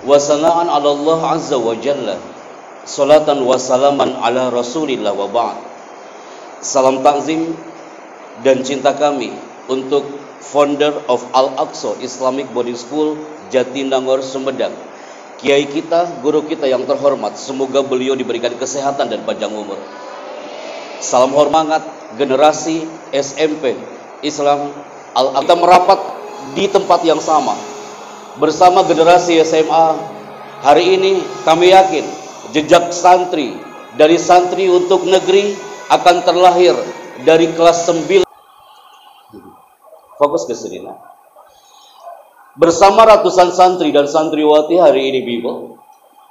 wa sana'an 'ala Allah azza wa jalla, salatan wa salaman ala Rasulillah wa ba'd. Salam takzim dan cinta kami untuk founder of Al-Aqsa Islamic Boarding School Jatinangor, Sumedang, kiai kita, guru kita yang terhormat. Semoga beliau diberikan kesehatan dan panjang umur. Salam hormat generasi SMP Islam Al-Aqsa. Kita merapat di tempat yang sama bersama generasi SMA. Hari ini kami yakin jejak santri dari santri untuk negeri akan terlahir dari kelas 9. Fokus ke sini. Bersama ratusan santri dan santriwati hari ini, Bibo,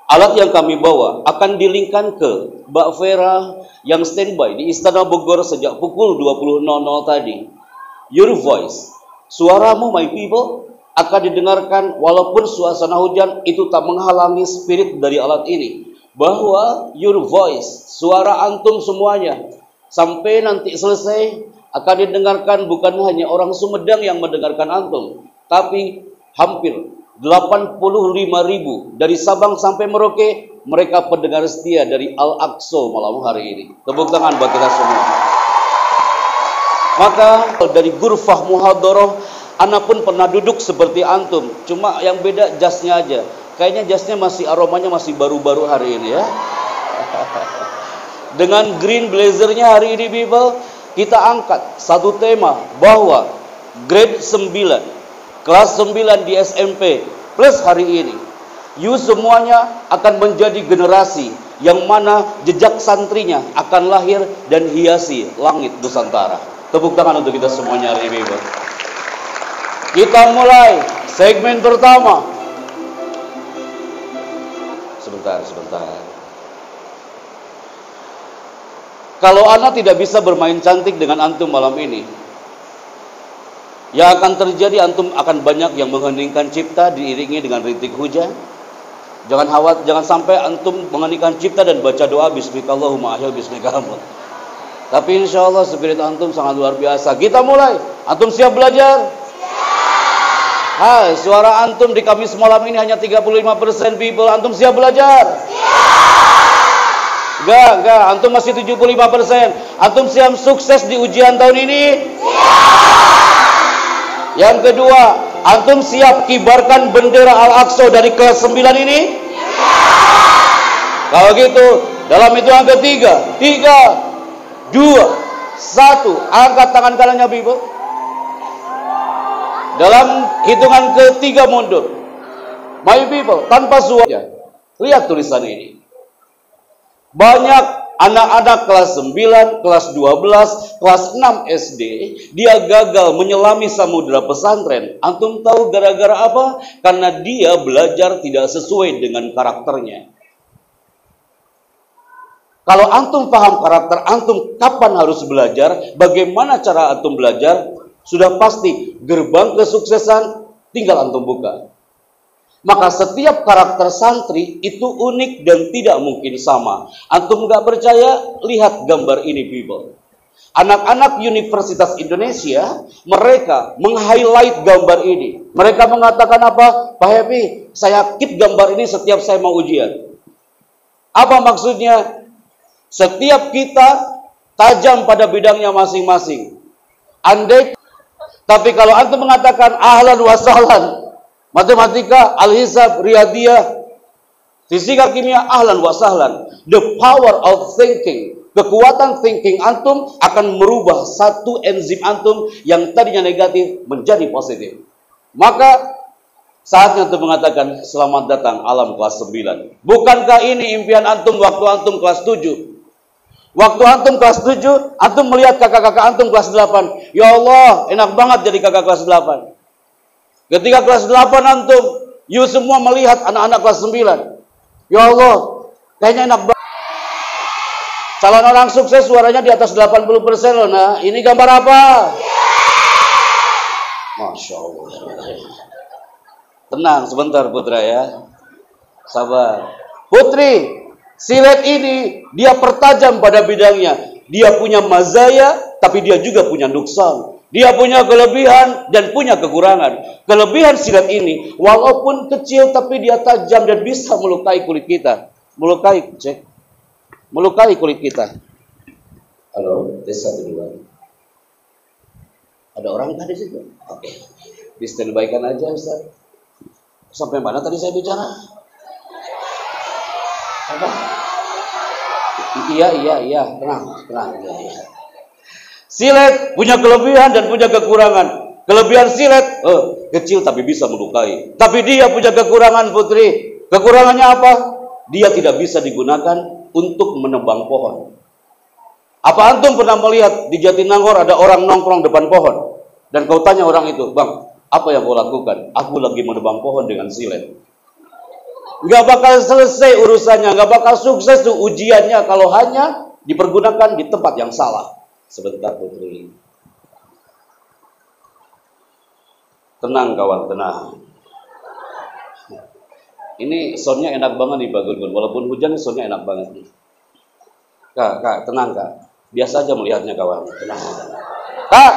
alat yang kami bawa akan dilingkan ke Mbak Vera yang standby di Istana Bogor sejak pukul 20.00 tadi. Your voice, suaramu my people, akan didengarkan walaupun suasana hujan itu tak menghalangi spirit dari alat ini. Bahwa your voice, suara antum semuanya, sampai nanti selesai akan didengarkan bukan hanya orang Sumedang yang mendengarkan antum, tapi hampir 85.000 dari Sabang sampai Merauke, mereka pendengar setia dari Al-Aqsa malam hari ini. Tepuk tangan buat kita semua. Maka dari Ghurfah Muhadharah, ana pun pernah duduk seperti antum, cuma yang beda jasnya aja. Kayaknya jasnya masih, aromanya masih baru-baru hari ini ya. Dengan green blazernya hari ini, people, kita angkat satu tema bahwa grade 9, kelas 9 di SMP plus hari ini, you semuanya akan menjadi generasi yang mana jejak santrinya akan lahir dan hiasi langit Nusantara. Tepuk tangan untuk kita semuanya hari ini, people. Kita mulai segmen pertama. Sebentar. Kalau ana tidak bisa bermain cantik dengan antum malam ini, yang akan terjadi, antum akan banyak yang mengheningkan cipta diiringi dengan rintik hujan. Jangan khawatir, jangan sampai antum mengheningkan cipta dan baca doa bismikallahumma ahya bismikallahumma. Tapi insya Allah spirit antum sangat luar biasa. Kita mulai. Antum siap belajar? Hai, suara antum di Kamis malam ini hanya 35% people. Antum siap belajar? Enggak, antum masih 75%. Antum siap sukses di ujian tahun ini? Yang kedua, antum siap kibarkan bendera Al-Aqsa dari kelas 9 ini? Kalau gitu, dalam hitungan ketiga, 3, 2, 1, angkat tangan kanannya, people. Dalam hitungan ketiga mundur. My people, tanpa suara. Lihat tulisan ini. Banyak anak-anak kelas 9, kelas 12, kelas 6 SD, dia gagal menyelami samudera pesantren. Antum tahu gara-gara apa? Karena dia belajar tidak sesuai dengan karakternya. Kalau antum paham karakter antum, kapan harus belajar, bagaimana cara antum belajar, sudah pasti gerbang kesuksesan tinggal antum buka. Maka setiap karakter santri itu unik dan tidak mungkin sama. Antum nggak percaya? Lihat gambar ini, people. Anak-anak Universitas Indonesia, mereka meng-highlight gambar ini. Mereka mengatakan apa? Pak Happy, saya keep gambar ini setiap saya mau ujian. Apa maksudnya? Setiap kita tajam pada bidangnya masing-masing. Andai, tapi kalau antum mengatakan ahlan wa sahlan, matematika, al-hisab, riyadiyah, fisika, kimia, ahlan wa sahlan. The power of thinking, kekuatan thinking antum akan merubah satu enzim antum yang tadinya negatif menjadi positif. Maka saatnya antum mengatakan selamat datang alam kelas 9. Bukankah ini impian antum waktu antum kelas 7? Waktu antum kelas 7, antum melihat kakak-kakak antum kelas 8. Ya Allah, enak banget jadi kakak kelas 8. Ketika kelas 8 antum, you semua melihat anak-anak kelas 9. Ya Allah, kayaknya enak banget. Calon orang sukses suaranya di atas 80% loh. Nah, ini gambar apa? Masya Allah. Tenang sebentar putra ya. Sabar. Putri, silet ini dia pertajam pada bidangnya. Dia punya mazaya, tapi dia juga punya nuksan. Dia punya kelebihan dan punya kekurangan. Kelebihan silet ini, walaupun kecil tapi dia tajam dan bisa melukai kulit kita. Melukai kulit kita. Halo, tes 1 2. Ada orang tadi situ? Oke. Di standby-kan aja, Ustaz. Sampai mana tadi saya bicara? Apa? Iya. Tenang. Iya. Silet punya kelebihan dan punya kekurangan. Kelebihan silet, kecil tapi bisa melukai. Tapi dia punya kekurangan, putri. Kekurangannya apa? Dia tidak bisa digunakan untuk menebang pohon. Apa antum pernah melihat di Jatinangor ada orang nongkrong depan pohon? Dan kau tanya orang itu, bang, apa yang kau lakukan? Aku lagi menebang pohon dengan silet. Gak bakal selesai urusannya, gak bakal sukses tuh ujiannya kalau hanya dipergunakan di tempat yang salah. Sebentar, putri. Tenang kawan, tenang. Ini soundnya enak banget nih Pak Gun. Walaupun hujan, soundnya enak banget nih. Kak, tenang kak. Biasa aja melihatnya kawan. Tenang. Kak,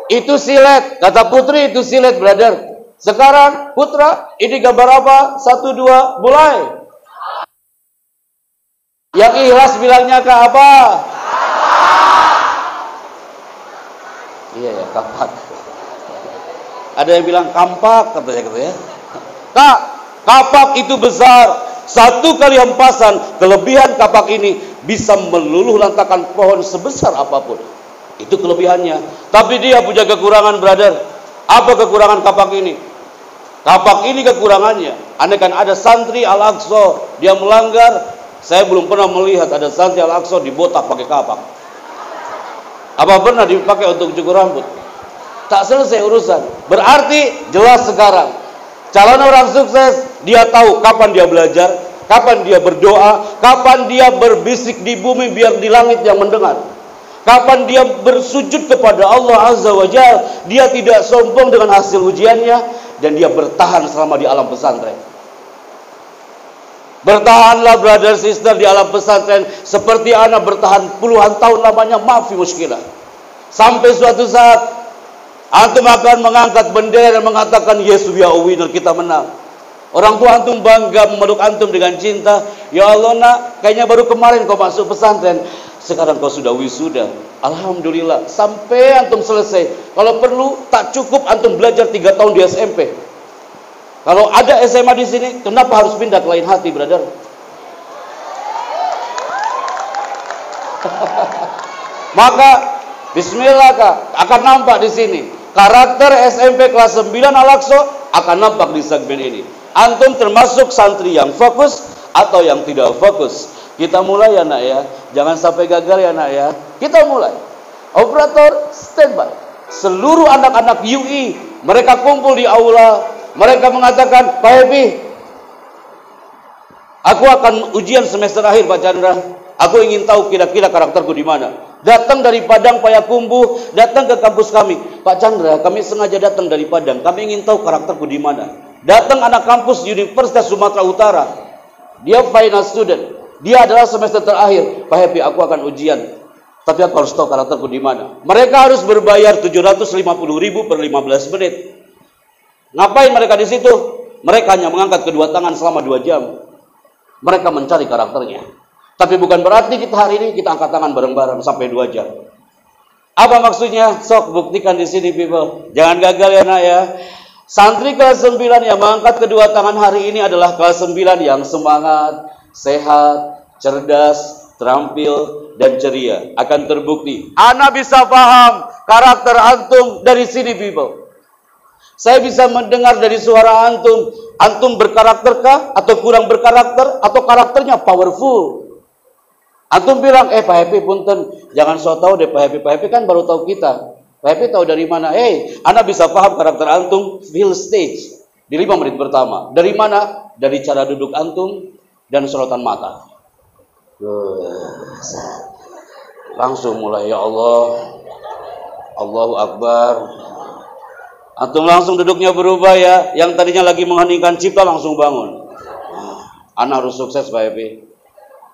itu silet. Kata putri itu silet, brother. Sekarang putra, ini gambar apa? 1, 2, mulai. Yang ikhlas bilangnya kak apa? Iya ya, kapak. Ada yang bilang kampak katanya. Kak, kapak itu besar. 1 kali hempasan, kelebihan kapak ini bisa meluluh lantakan pohon sebesar apapun. Itu kelebihannya. Tapi dia punya kekurangan, brother. Apa kekurangan kapak ini? Kapak ini kekurangannya. Andaikan ada santri Al-Aqsa, dia melanggar. Saya belum pernah melihat ada santri Al-Aqsa dibotak pakai kapak. Apa pernah dipakai untuk cukur rambut? Tak selesai urusan. Berarti jelas sekarang calon orang sukses, dia tahu kapan dia belajar, kapan dia berdoa, kapan dia berbisik di bumi biar di langit yang mendengar. Kapan dia bersujud kepada Allah Azza wa Jalla, dia tidak sombong dengan hasil ujiannya, dan dia bertahan selama di alam pesantren. Bertahanlah brother sister di alam pesantren seperti anak bertahan puluhan tahun lamanya, maafi muskilah. Sampai suatu saat antum akan mengangkat bendera dan mengatakan yes we are winner, kita menang. Orang tua antum bangga memeluk antum dengan cinta. Ya Allah nak, kayaknya baru kemarin kau masuk pesantren, sekarang kau sudah wisuda. Alhamdulillah, sampai antum selesai. Kalau perlu tak cukup antum belajar 3 tahun di SMP. Kalau ada SMA di sini, kenapa harus pindah ke lain hati, brother? Maka bismillah kak, akan nampak di sini karakter SMP kelas 9 Al-Aqsa akan nampak di segmen ini. Antum termasuk santri yang fokus atau yang tidak fokus. Kita mulai ya nak ya, jangan sampai gagal ya nak ya. Kita mulai. Operator standby. Seluruh anak-anak UI mereka kumpul di aula. Mereka mengatakan, Pak Happy, aku akan ujian semester akhir Pak Chandra. Aku ingin tahu kira-kira karakterku di mana. Datang dari Padang Payakumbuh, datang ke kampus kami. Pak Chandra, kami sengaja datang dari Padang. Kami ingin tahu karakterku di mana. Datang anak kampus Universitas Sumatera Utara. Dia final student. Dia adalah semester terakhir. Pak Happy, aku akan ujian. Tapi aku harus tahu karakterku di mana. Mereka harus berbayar 750.000 per 15 menit. Ngapain mereka di situ? Mereka hanya mengangkat kedua tangan selama 2 jam. Mereka mencari karakternya. Tapi bukan berarti kita hari ini kita angkat tangan bareng-bareng sampai 2 jam. Apa maksudnya? Sok buktikan di sini people. Jangan gagal ya nak ya. Santri kelas 9 yang mengangkat kedua tangan hari ini adalah kelas 9 yang semangat, sehat, cerdas, terampil, dan ceria. Akan terbukti. Ana bisa paham karakter antum dari sini people. Saya bisa mendengar dari suara antum. Antum berkarakterkah atau kurang berkarakter atau karakternya powerful? Antum bilang, Pak Happy punten, jangan so tau deh Pak Happy kan baru tahu kita. Pak Happy tahu dari mana? Anda bisa paham karakter antum feel stage di 5 menit pertama. Dari mana? Dari cara duduk antum dan sorotan mata. Langsung mulai, ya Allah, Allahu Akbar. Antum langsung duduknya berubah ya. Yang tadinya lagi mengheningkan cipta langsung bangun. Anak harus sukses Pak Happy.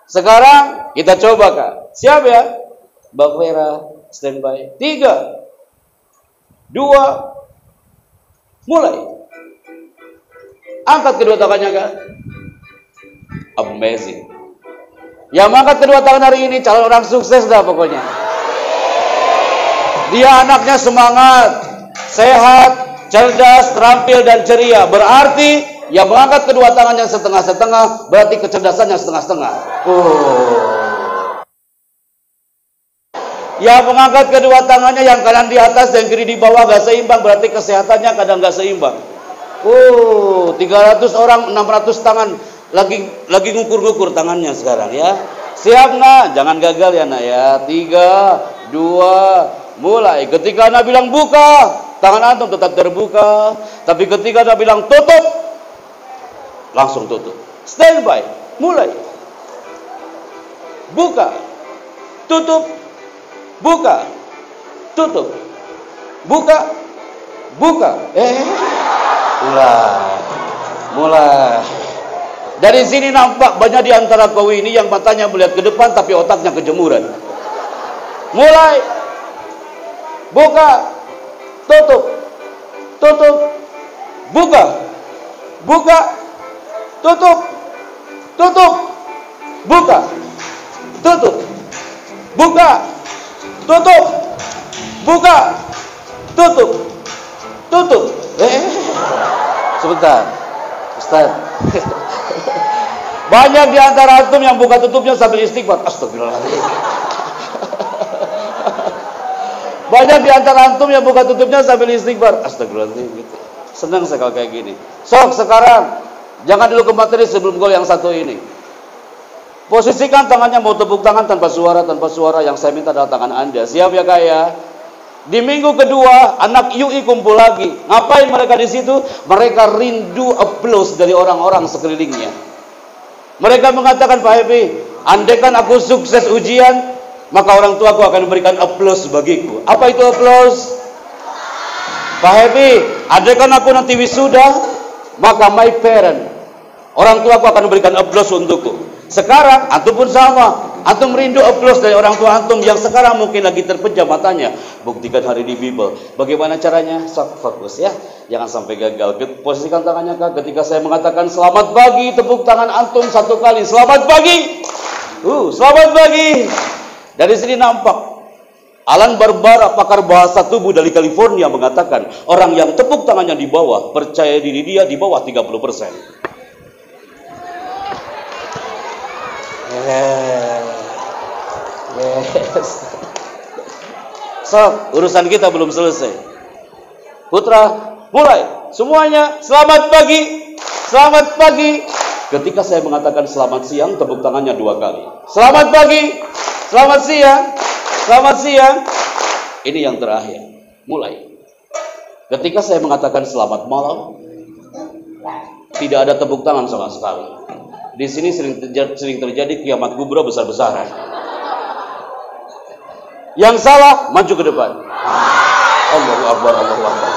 Sekarang kita coba kak. Siap ya? Mbak Vera standby. 3, 2, mulai. Angkat kedua tangannya, Kak. Amazing. Yang angkat kedua tangan hari ini calon orang sukses dah pokoknya. Dia anaknya semangat, sehat, cerdas, terampil, dan ceria. Berarti yang mengangkat kedua tangannya setengah-setengah, berarti kecerdasannya setengah-setengah. Yang mengangkat kedua tangannya yang kanan di atas dan kiri di bawah gak seimbang, berarti kesehatannya kadang gak seimbang. 300 orang, 600 tangan lagi ngukur-ngukur tangannya sekarang ya. Siap nak? Jangan gagal ya nak ya. 3, 2, mulai. Ketika anak bilang buka, tangan antum tetap terbuka. Tapi ketika anak bilang tutup, langsung tutup. Standby, mulai. Buka, tutup, buka, tutup, buka, buka. Mulai. Dari sini nampak banyak di antara kau ini yang matanya melihat ke depan tapi otaknya kejemuran. Mulai. Buka. Tutup. Tutup. Buka. Buka. Tutup. Tutup. Buka. Tutup. Buka. Tutup. Buka. Tutup. Tutup. Sebentar. Ustaz. Banyak di antara antum yang buka tutupnya sambil istighfar. Astagfirullahaladzim. Banyak di antara antum yang buka tutupnya sambil istighfar. Astagfirullahaladzim. Gitu. Senang saya kalau kayak gini. Sok sekarang jangan dulu ke materi sebelum gol yang satu ini. Posisikan tangannya, mau tepuk tangan tanpa suara. Yang saya minta adalah tangan Anda. Siap ya Kak ya? Di minggu kedua, anak UI kumpul lagi. Ngapain mereka di situ? Mereka rindu aplaus dari orang-orang sekelilingnya. Mereka mengatakan, Pak Happy, andaikan aku sukses ujian, maka orang tua aku akan memberikan aplaus bagiku. Apa itu aplaus? Pak Happy, andaikan aku nanti wisuda, maka my parent, orang tua aku akan memberikan aplaus untukku. Sekarang, antum pun sama. Antum merindu aplaus dari orang tua antum yang sekarang mungkin lagi terpejam matanya. Buktikan hari di Bible. Bagaimana caranya? Fokus ya. Jangan sampai gagal. Posisikan tangannya Kak. Ketika saya mengatakan selamat pagi, tepuk tangan antum satu kali. Selamat pagi. Selamat pagi. Dari sini nampak. Alan Barbara, pakar bahasa tubuh dari California mengatakan, orang yang tepuk tangannya di bawah, percaya diri dia di bawah 30%. Yes. So, urusan kita belum selesai. Putra, mulai. Semuanya, selamat pagi. Selamat pagi. Ketika saya mengatakan selamat siang, tepuk tangannya 2 kali. Selamat pagi. Selamat siang. Selamat siang. Ini yang terakhir. Mulai. Ketika saya mengatakan selamat malam, tidak ada tepuk tangan sama sekali. Di sini sering terjadi kiamat kubra besar-besaran. Yang salah maju ke depan. Allahu Akbar, Allahu Akbar.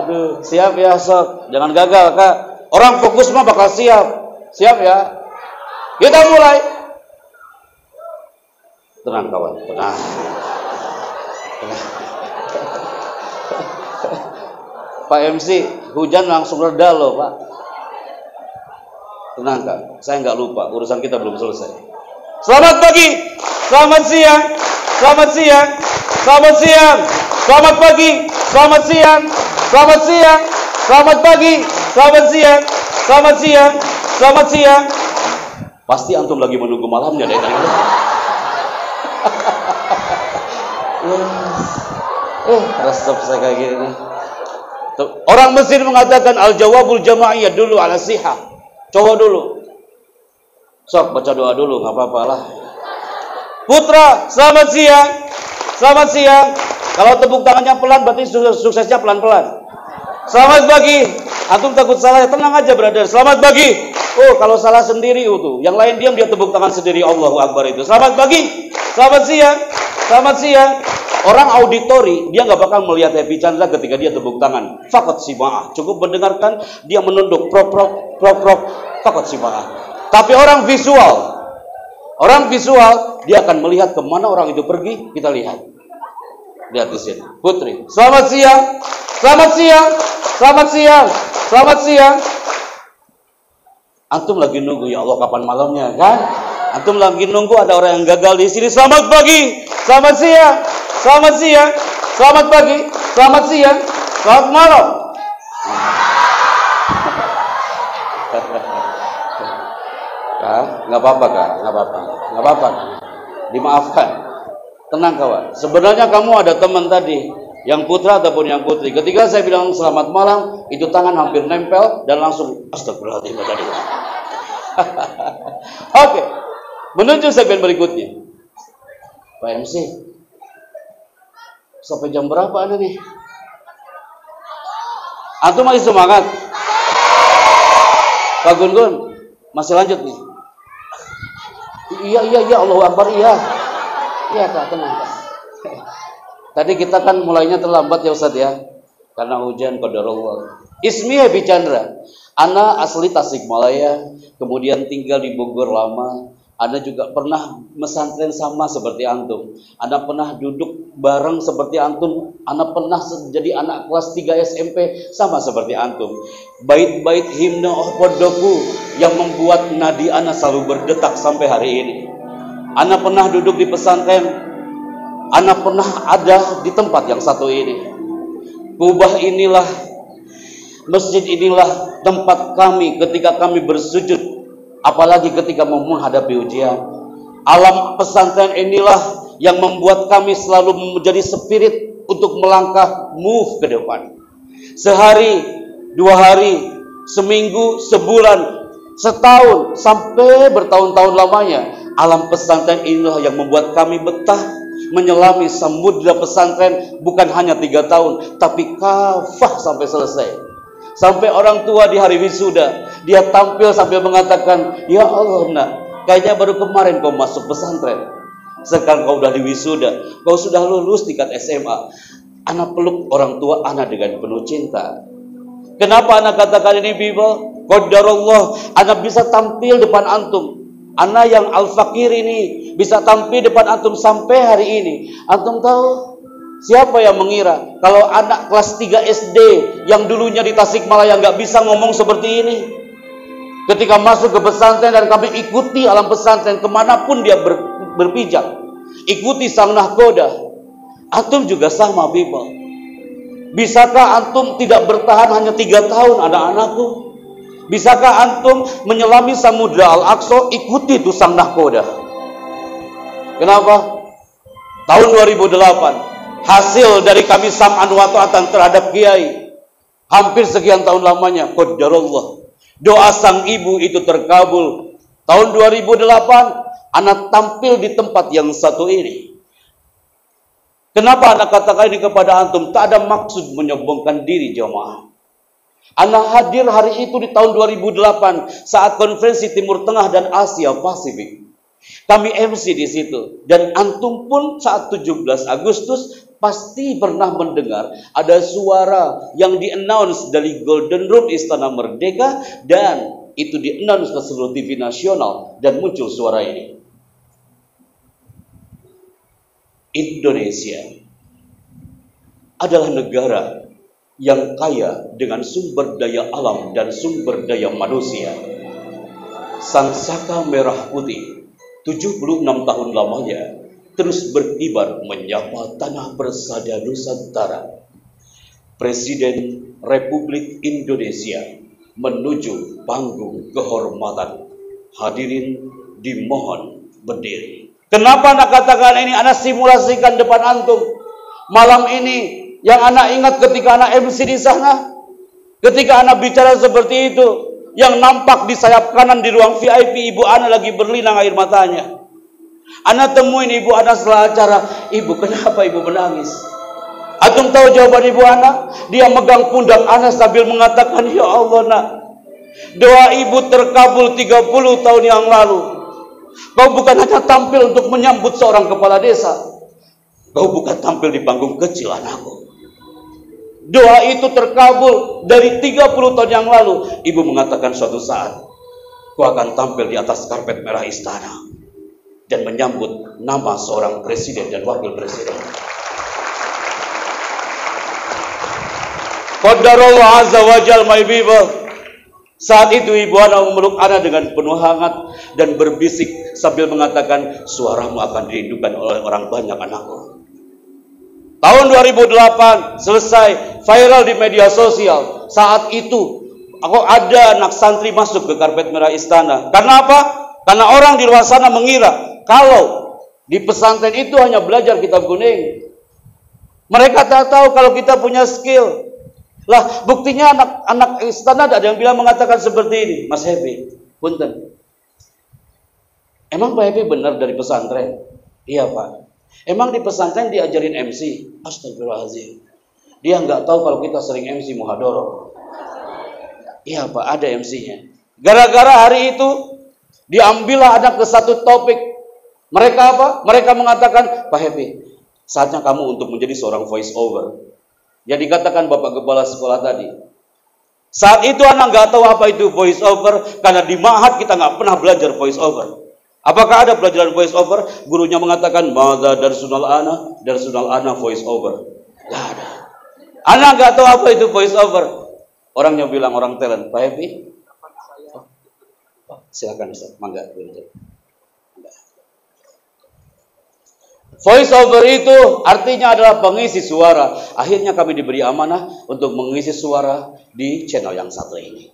Aduh, siap ya sok. Jangan gagal Kak. Orang fokus mah bakal siap. Siap ya. Kita mulai. Tenang kawan, tenang. Pak MC, hujan langsung reda loh Pak. Tenang Kak, saya nggak lupa, urusan kita belum selesai. Selamat pagi, selamat siang, selamat siang, selamat siang, selamat pagi, selamat siang, selamat siang, selamat pagi, selamat siang, selamat siang, selamat siang. Pasti antum lagi menunggu malamnya dari tadi. Resep saya kayak gini. Orang Mesir mengatakan al-jawabul jama'iyah dulu ala sihah. Coba dulu. Sok baca doa dulu, nggak apa-apa lah. Putra, selamat siang. Selamat siang. Kalau tepuk tangannya pelan berarti suksesnya pelan-pelan. Selamat pagi. Antum takut salah, tenang aja brother. Selamat pagi. Kalau salah sendiri itu. Yang lain diam, dia tepuk tangan sendiri. Allahu Akbar itu. Selamat pagi. Selamat siang. Selamat siang. Orang auditori, dia nggak bakal melihat Happy Chandra ketika dia tepuk tangan. Fakat sima'ah. Cukup mendengarkan, dia menunduk. Prok, fakat sima'ah. Tapi orang visual, dia akan melihat kemana orang itu pergi, kita lihat. Lihat di sini. Putri, selamat siang. Selamat siang. Selamat siang. Selamat siang. Antum lagi nunggu, ya Allah kapan malamnya kan? Antum lagi nunggu ada orang yang gagal di sini. Selamat pagi. Selamat siang. Selamat siang. Selamat pagi. Selamat siang. Selamat malam. Kak, nggak apa-apa kak, nggak apa-apa, nggak apa-apa. Dimaafkan. Tenang kawan. Sebenarnya kamu ada teman tadi, yang putra ataupun yang putri. Ketika saya bilang selamat malam, itu tangan hampir nempel dan langsung astagfirullahaladzim tadi. Oke, menuju segmen berikutnya. Pak MC, sampai jam berapa Anda nih? Antum masih semangat? Pak Gun-Gun, masih lanjut nih? Iya, Allahu Akbar, iya. Iya kak, tenang kak. Tadi kita kan mulainya terlambat ya Ustadz ya, karena hujan qadarullah. Ismi Happy Chandra. Ana asli Tasikmalaya, kemudian tinggal di Bogor lama. Ana juga pernah mesantren sama seperti antum. Ana pernah duduk bareng seperti antum. Ana pernah jadi anak kelas 3 SMP sama seperti antum. Bait-bait himne Ohpodoku yang membuat nadi ana selalu berdetak sampai hari ini. Ana pernah duduk di pesantren. Ana pernah ada di tempat yang satu ini. Kubah inilah, masjid inilah tempat kami ketika kami bersujud, apalagi ketika mau menghadapi ujian. Alam pesantren inilah yang membuat kami selalu menjadi spirit untuk melangkah move ke depan. Sehari, 2 hari, seminggu, sebulan, setahun, sampai bertahun-tahun lamanya. Alam pesantren inilah yang membuat kami betah menyelami samudra pesantren bukan hanya 3 tahun, tapi kafah sampai selesai. Sampai orang tua di hari wisuda, dia tampil sambil mengatakan, ya Allah nak, kayaknya baru kemarin kau masuk pesantren. Sekarang kau udah di wisuda, kau sudah lulus tingkat SMA. Anak peluk orang tua anak dengan penuh cinta. Kenapa anak katakan ini Bible? Qadarullah, anak bisa tampil depan antum. Anak yang al-fakir ini bisa tampil depan antum sampai hari ini. Antum tahu siapa yang mengira kalau anak kelas 3 SD yang dulunya di Tasikmalaya nggak bisa ngomong seperti ini, ketika masuk ke pesantren dan kami ikuti alam pesantren kemanapun dia berpijak, ikuti sang nahkoda. Antum juga sama Bible. Bisakah antum tidak bertahan hanya 3 tahun anak-anakku? Bisakah antum menyelami samudra Al-Aqsa? Ikuti itu sang nahkoda. Kenapa? Tahun 2008, hasil dari kami sam'an wa ta'atan terhadap kiai, hampir sekian tahun lamanya, qadarullah, doa sang ibu itu terkabul. Tahun 2008, anak tampil di tempat yang satu ini. Kenapa anak katakan ini kepada antum? Tak ada maksud menyombongkan diri jemaah. Anak hadir hari itu di tahun 2008 saat konferensi Timur Tengah dan Asia Pasifik. Kami MC di situ dan antum pun saat 17 Agustus pasti pernah mendengar ada suara yang di-announce dari Golden Room Istana Merdeka dan itu di-announce ke seluruh TV nasional dan muncul suara ini. Indonesia adalah negara yang kaya dengan sumber daya alam dan sumber daya manusia. Sang Saka Merah Putih 76 tahun lamanya terus berkibar menyapa tanah persada Nusantara. Presiden Republik Indonesia menuju panggung kehormatan. Hadirin dimohon berdiri. Kenapa anak katakan ini? Anak simulasikan depan antum. Malam ini yang anak ingat ketika anak MC di sana, ketika anak bicara seperti itu, yang nampak di sayap kanan di ruang VIP ibu anak lagi berlinang air matanya. Anak temuin ibu anak setelah acara, ibu kenapa ibu menangis? Antum tahu jawaban ibu anak? Dia megang pundak anak sambil mengatakan, ya Allah nak, doa ibu terkabul 30 tahun yang lalu. Kau bukan hanya tampil untuk menyambut seorang kepala desa, kau bukan tampil di panggung kecil anakku. Doa itu terkabul dari 30 tahun yang lalu. Ibu mengatakan suatu saat, kau akan tampil di atas karpet merah istana dan menyambut nama seorang presiden dan wakil presiden. Qadarullah azza wa jal, my people. Saat itu ibu anak memeluk anak dengan penuh hangat dan berbisik sambil mengatakan, suaramu akan dirindukan oleh orang banyak anakku. Tahun 2008 selesai viral di media sosial. Saat itu aku ada anak santri masuk ke karpet merah istana. Karena apa? Karena orang di luar sana mengira kalau di pesantren itu hanya belajar kitab kuning. Mereka tak tahu kalau kita punya skill. Lah, buktinya anak-anak istana ada yang bilang mengatakan seperti ini, Mas Happy, punten. Emang Pak Happy benar dari pesantren? Iya Pak. Emang di pesantren diajarin MC? Astagfirullahaladzim. Dia nggak tahu kalau kita sering MC muhadharah. Iya Pak, ada MC-nya. Gara-gara hari itu diambillah anak ke satu topik. Mereka apa? Mereka mengatakan, Pak Happy, saatnya kamu untuk menjadi seorang voice over. Yang dikatakan Bapak Kepala Sekolah tadi. Saat itu anak nggak tahu apa itu voice over, karena di ma'had kita nggak pernah belajar voice over. Apakah ada pelajaran voice over? Gurunya mengatakan, Mada darsunal ana voice over. Nggak ada. Anak nggak tahu apa itu voice over. Orangnya bilang, orang talent, Pak Happy, silakan Ustaz, mangga. Voice over itu artinya adalah pengisi suara. Akhirnya kami diberi amanah untuk mengisi suara di channel yang satu ini.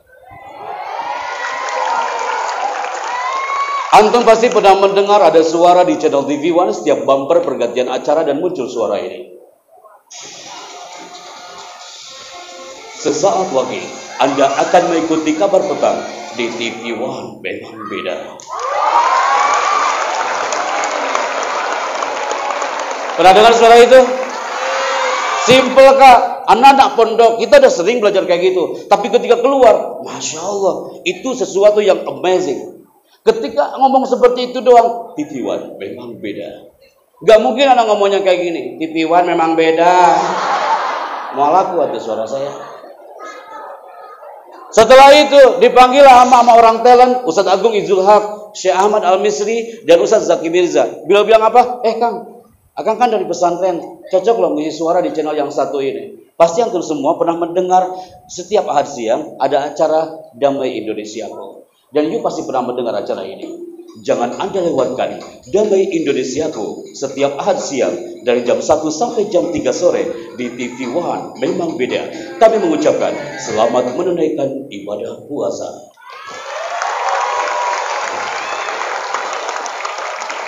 Antum pasti pernah mendengar ada suara di channel TV One setiap bumper pergantian acara dan muncul suara ini. Sesaat lagi Anda akan mengikuti kabar petang di TV One, memang beda. Pernah dengar suara itu? Simple Kak, anak-anak pondok kita udah sering belajar kayak gitu. Tapi ketika keluar, Masya Allah, itu sesuatu yang amazing. Ketika ngomong seperti itu doang, TV One memang beda. Gak mungkin anak ngomongnya kayak gini, TV One memang beda. Mau laku ada suara saya. Setelah itu dipanggil sama orang talent, Ustadz Agung Izul Haq, Syekh Ahmad Al-Misri, dan Ustadz Zaki Mirza. Bilang apa? Kang, Akang kan dari pesantren, cocok loh ngisi suara di channel yang satu ini. Pasti antum semua pernah mendengar setiap Ahad siang ada acara Damai Indonesiaku. Dan you pasti pernah mendengar acara ini. Jangan Anda lewatkan Damai Indonesiaku setiap Ahad siang dari jam 1 sampai jam 3 sore di TV One, memang beda. Kami mengucapkan selamat menunaikan ibadah puasa.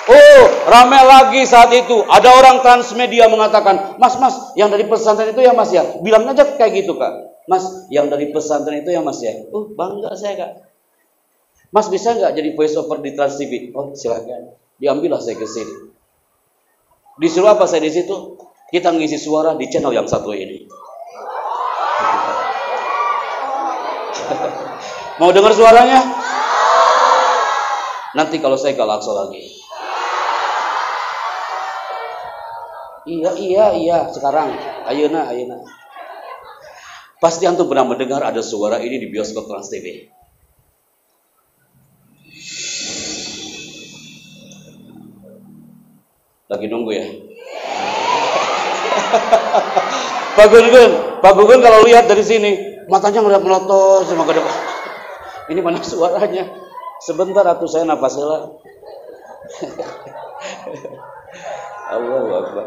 Oh, ramai lagi saat itu. Ada orang transmedia mengatakan, Mas, yang dari pesantren itu ya Mas ya. Bilang aja kayak gitu Kak. Mas, yang dari pesantren itu ya Mas ya. Bangga saya Kak. Mas bisa nggak jadi voice over di Trans TV? Oh, silakan. Diambillah saya ke sini. Disuruh apa saya di situ? Kita ngisi suara di channel yang satu ini. Mau dengar suaranya? Nanti kalau saya gak lakso lagi. Iya, sekarang. Ayeuna. Pasti antum pernah mendengar ada suara ini di bioskop Trans TV. Lagi nunggu ya. Pak Gugun kalau lihat dari sini, matanya ngeliat melotot sama ke depan. Ini mana suaranya? Sebentar atuh saya nafas heula. Allahu Akbar.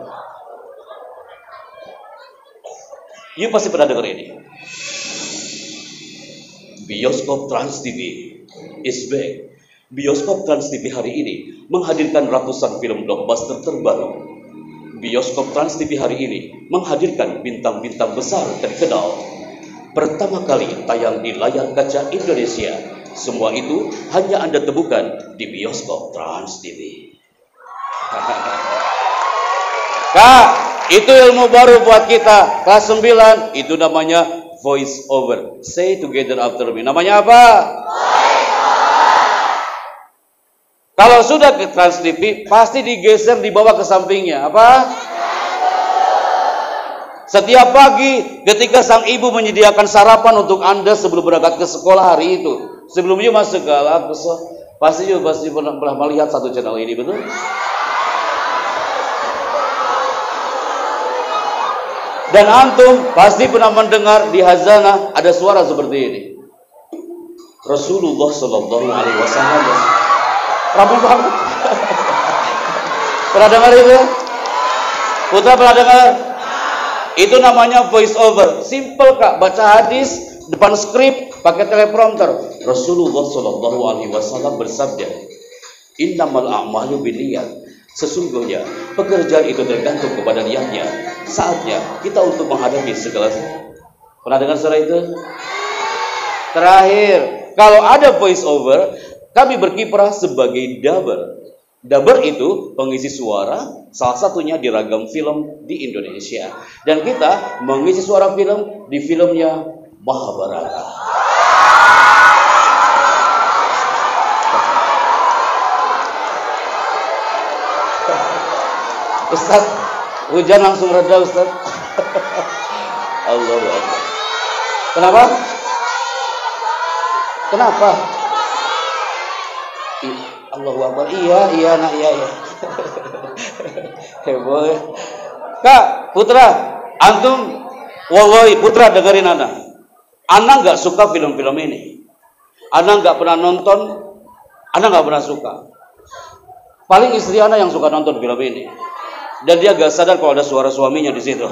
You pasti pernah dengar ini. Bioskop Trans TV is back. Bioskop Trans TV hari ini menghadirkan ratusan film blockbuster terbaru. Bioskop Trans TV hari ini menghadirkan bintang-bintang besar terkenal. Pertama kali tayang di layar kaca Indonesia. Semua itu hanya Anda temukan di Bioskop Trans TV. Kak, itu ilmu baru buat kita. Kelas 9, itu namanya voice over. Say together after me. Namanya apa? Voice over. Kalau sudah ke Trans TV, pasti digeser, dibawa ke sampingnya. Apa? Setiap pagi, ketika sang ibu menyediakan sarapan untuk Anda sebelum berangkat ke sekolah hari itu. Sebelumnya masuk ke pasti pernah melihat satu channel ini, betul? Dan antum pasti pernah mendengar di hazanah ada suara seperti ini. Rasulullah Shallallahu Alaihi Wasallam. Ramai banget. Pernah dengar itu? Putra pernah dengar? Itu namanya voice over. Simple kak, baca hadis depan skrip pakai teleprompter. Rasulullah Shallallahu Alaihi Wasallam bersabda, Innamal a'malu binniyat. Sesungguhnya pekerjaan itu tergantung kepada niatnya. Saatnya kita untuk menghadapi segala. Pernah dengar surah itu? Terakhir, kalau ada voice over, kami berkiprah sebagai dubber. Dubber itu pengisi suara, salah satunya di ragam film di Indonesia. Dan kita mengisi suara film di filmnya Mahabharata. Ustaz, hujan langsung reda Ustaz. Allahu Akbar. Kenapa? Kenapa? Allahu Akbar. Iya nak, iya. Heboh. Kak, Putra, antum, wallahi Putra dengerin Ana. Ana nggak suka film-film ini. Ana nggak pernah nonton. Ana nggak pernah suka. Paling istri Ana yang suka nonton film ini. Dan dia gak sadar kalau ada suara suaminya di situ.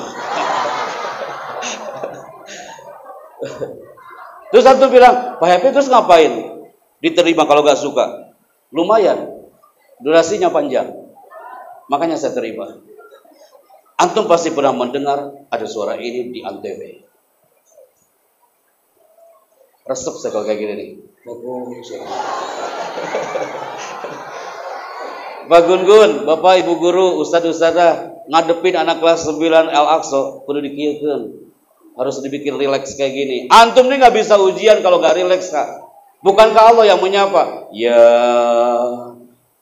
Terus satu bilang, Pak Happy terus ngapain? Diterima kalau gak suka. Lumayan, durasinya panjang. Makanya saya terima. Antum pasti pernah mendengar ada suara ini di Antv. Resep saya kalau kayak gini nih. Bagus. Pak Gun-Gun, Bapak Ibu Guru, Ustadz-Ustadzah, ngadepin anak kelas 9 Al-Aqsa, kudu dikirkeun. Harus dibikin rileks kayak gini. Antum nih nggak bisa ujian kalau nggak rileks, Kak. Bukankah Allah yang menyapa? Ya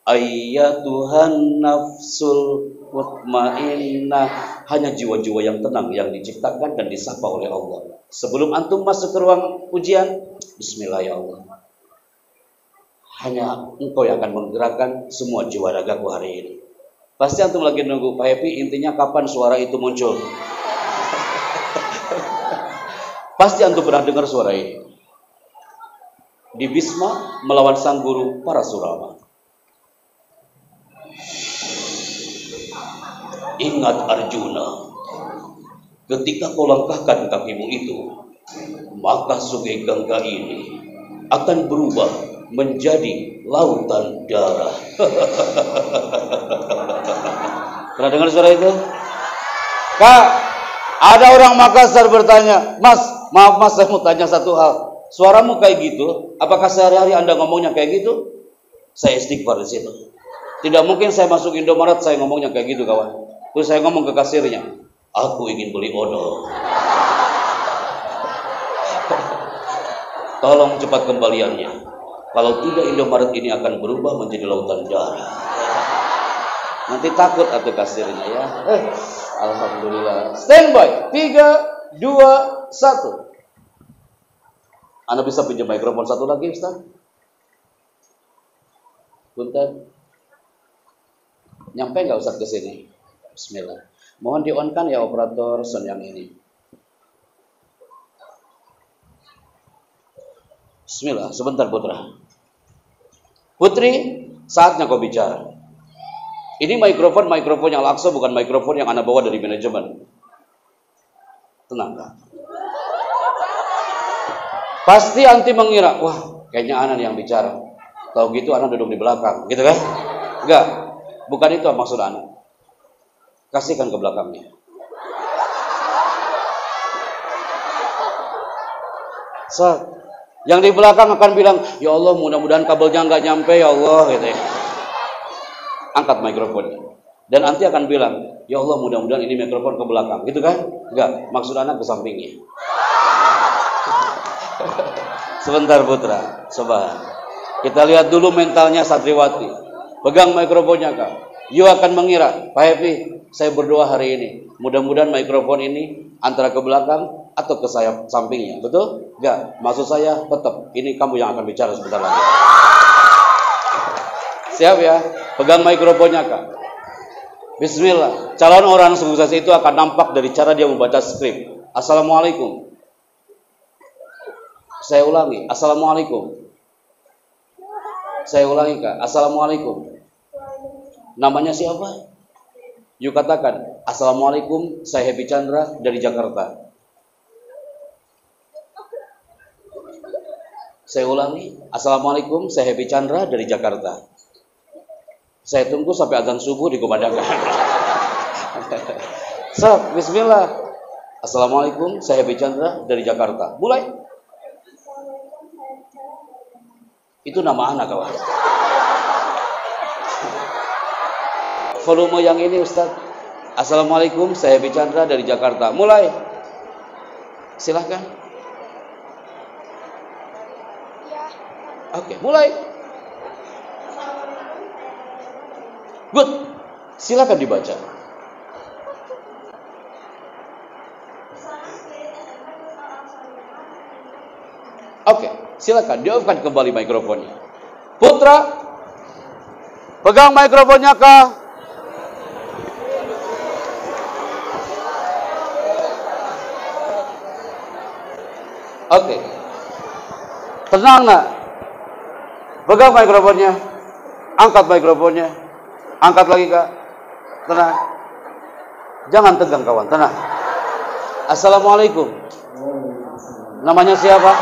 ayyatuhan nafsul mutmainnah. Hanya jiwa-jiwa yang tenang yang diciptakan dan disapa oleh Allah. Sebelum antum masuk ke ruang ujian, Bismillah ya Allah. Hanya engkau yang akan menggerakkan semua jiwa ragaku hari ini. Pasti antum lagi nunggu, Pak Happy, intinya kapan suara itu muncul? Pasti antum pernah dengar suara ini. Di Bisma melawan sang guru Parasurama. Ingat Arjuna, ketika kau langkahkan kakimu itu, maka sungai Gangga ini akan berubah menjadi lautan darah. Pernah dengar suara itu? Kak, ada orang Makassar bertanya, Mas, maaf Mas, saya mau tanya satu hal. Suaramu kayak gitu, apakah sehari-hari Anda ngomongnya kayak gitu? Saya istighfar di situ. Tidak mungkin saya masuk Indomaret saya ngomongnya kayak gitu, kawan. Terus saya ngomong ke kasirnya, aku ingin beli odol. Tolong cepat kembaliannya. Kalau tidak, Indomaret ini akan berubah menjadi lautan darah. Nanti takut atau kasirnya ya. Alhamdulillah. Standby. 3, 2, 1. Anda bisa pinjam mikrofon satu lagi, Ustaz? Punten. Nyampe nggak Ustaz ke sini? Bismillah. Mohon di-on-kan ya operator sound yang ini. Bismillah. Sebentar Putra. Putri, saatnya kau bicara. Ini mikrofon yang Al-Aqsa, bukan mikrofon yang Anda bawa dari manajemen. Tenang, Kak. Pasti anti mengira, wah, kayaknya Ana yang bicara. Tahu gitu Ana duduk di belakang, gitu kan? Enggak, bukan itu maksud Ana. Kasihkan ke belakangnya. Yang di belakang akan bilang, ya Allah mudah-mudahan kabelnya nggak nyampe ya Allah gitu ya. Angkat mikrofonnya. Dan nanti akan bilang, ya Allah mudah-mudahan ini mikrofon ke belakang, gitu kan? Enggak, maksud anak ke sampingnya. Sebentar Putra, coba. Kita lihat dulu mentalnya Satriwati. Pegang mikrofonnya Kak. You akan mengira, Pak Happy, saya berdoa hari ini. Mudah-mudahan mikrofon ini antara ke belakang atau ke sayap sampingnya, betul? Enggak, maksud saya tetap ini kamu yang akan bicara sebentar lagi. Siap ya? Pegang mikrofonnya Kak. Bismillah. Calon orang sukses itu akan nampak dari cara dia membaca skrip. Assalamualaikum. Saya ulangi. Assalamualaikum. Saya ulangi Kak. Assalamualaikum. Namanya siapa? Yuk katakan. Assalamualaikum. Saya Happy Chandra dari Jakarta. Saya ulangi. Assalamualaikum. Saya Happy Chandra dari Jakarta. Saya tunggu sampai azan subuh dikumandangkan. Bismillah. Assalamualaikum, saya Happy Chandra dari Jakarta. Mulai. Itu nama anak kawan. Volume yang ini Ustaz. Assalamualaikum, saya Happy Chandra dari Jakarta. Mulai. Silahkan. Oke, mulai. Good. Silakan dibaca. Oke, silakan di-off-kan kembali mikrofonnya. Putra, pegang mikrofonnya Kak. Oke. Tenang nak. Pegang mikrofonnya. Angkat mikrofonnya. Angkat lagi Kak. Tenang. Jangan tegang kawan, tenang. Assalamualaikum. Namanya siapa?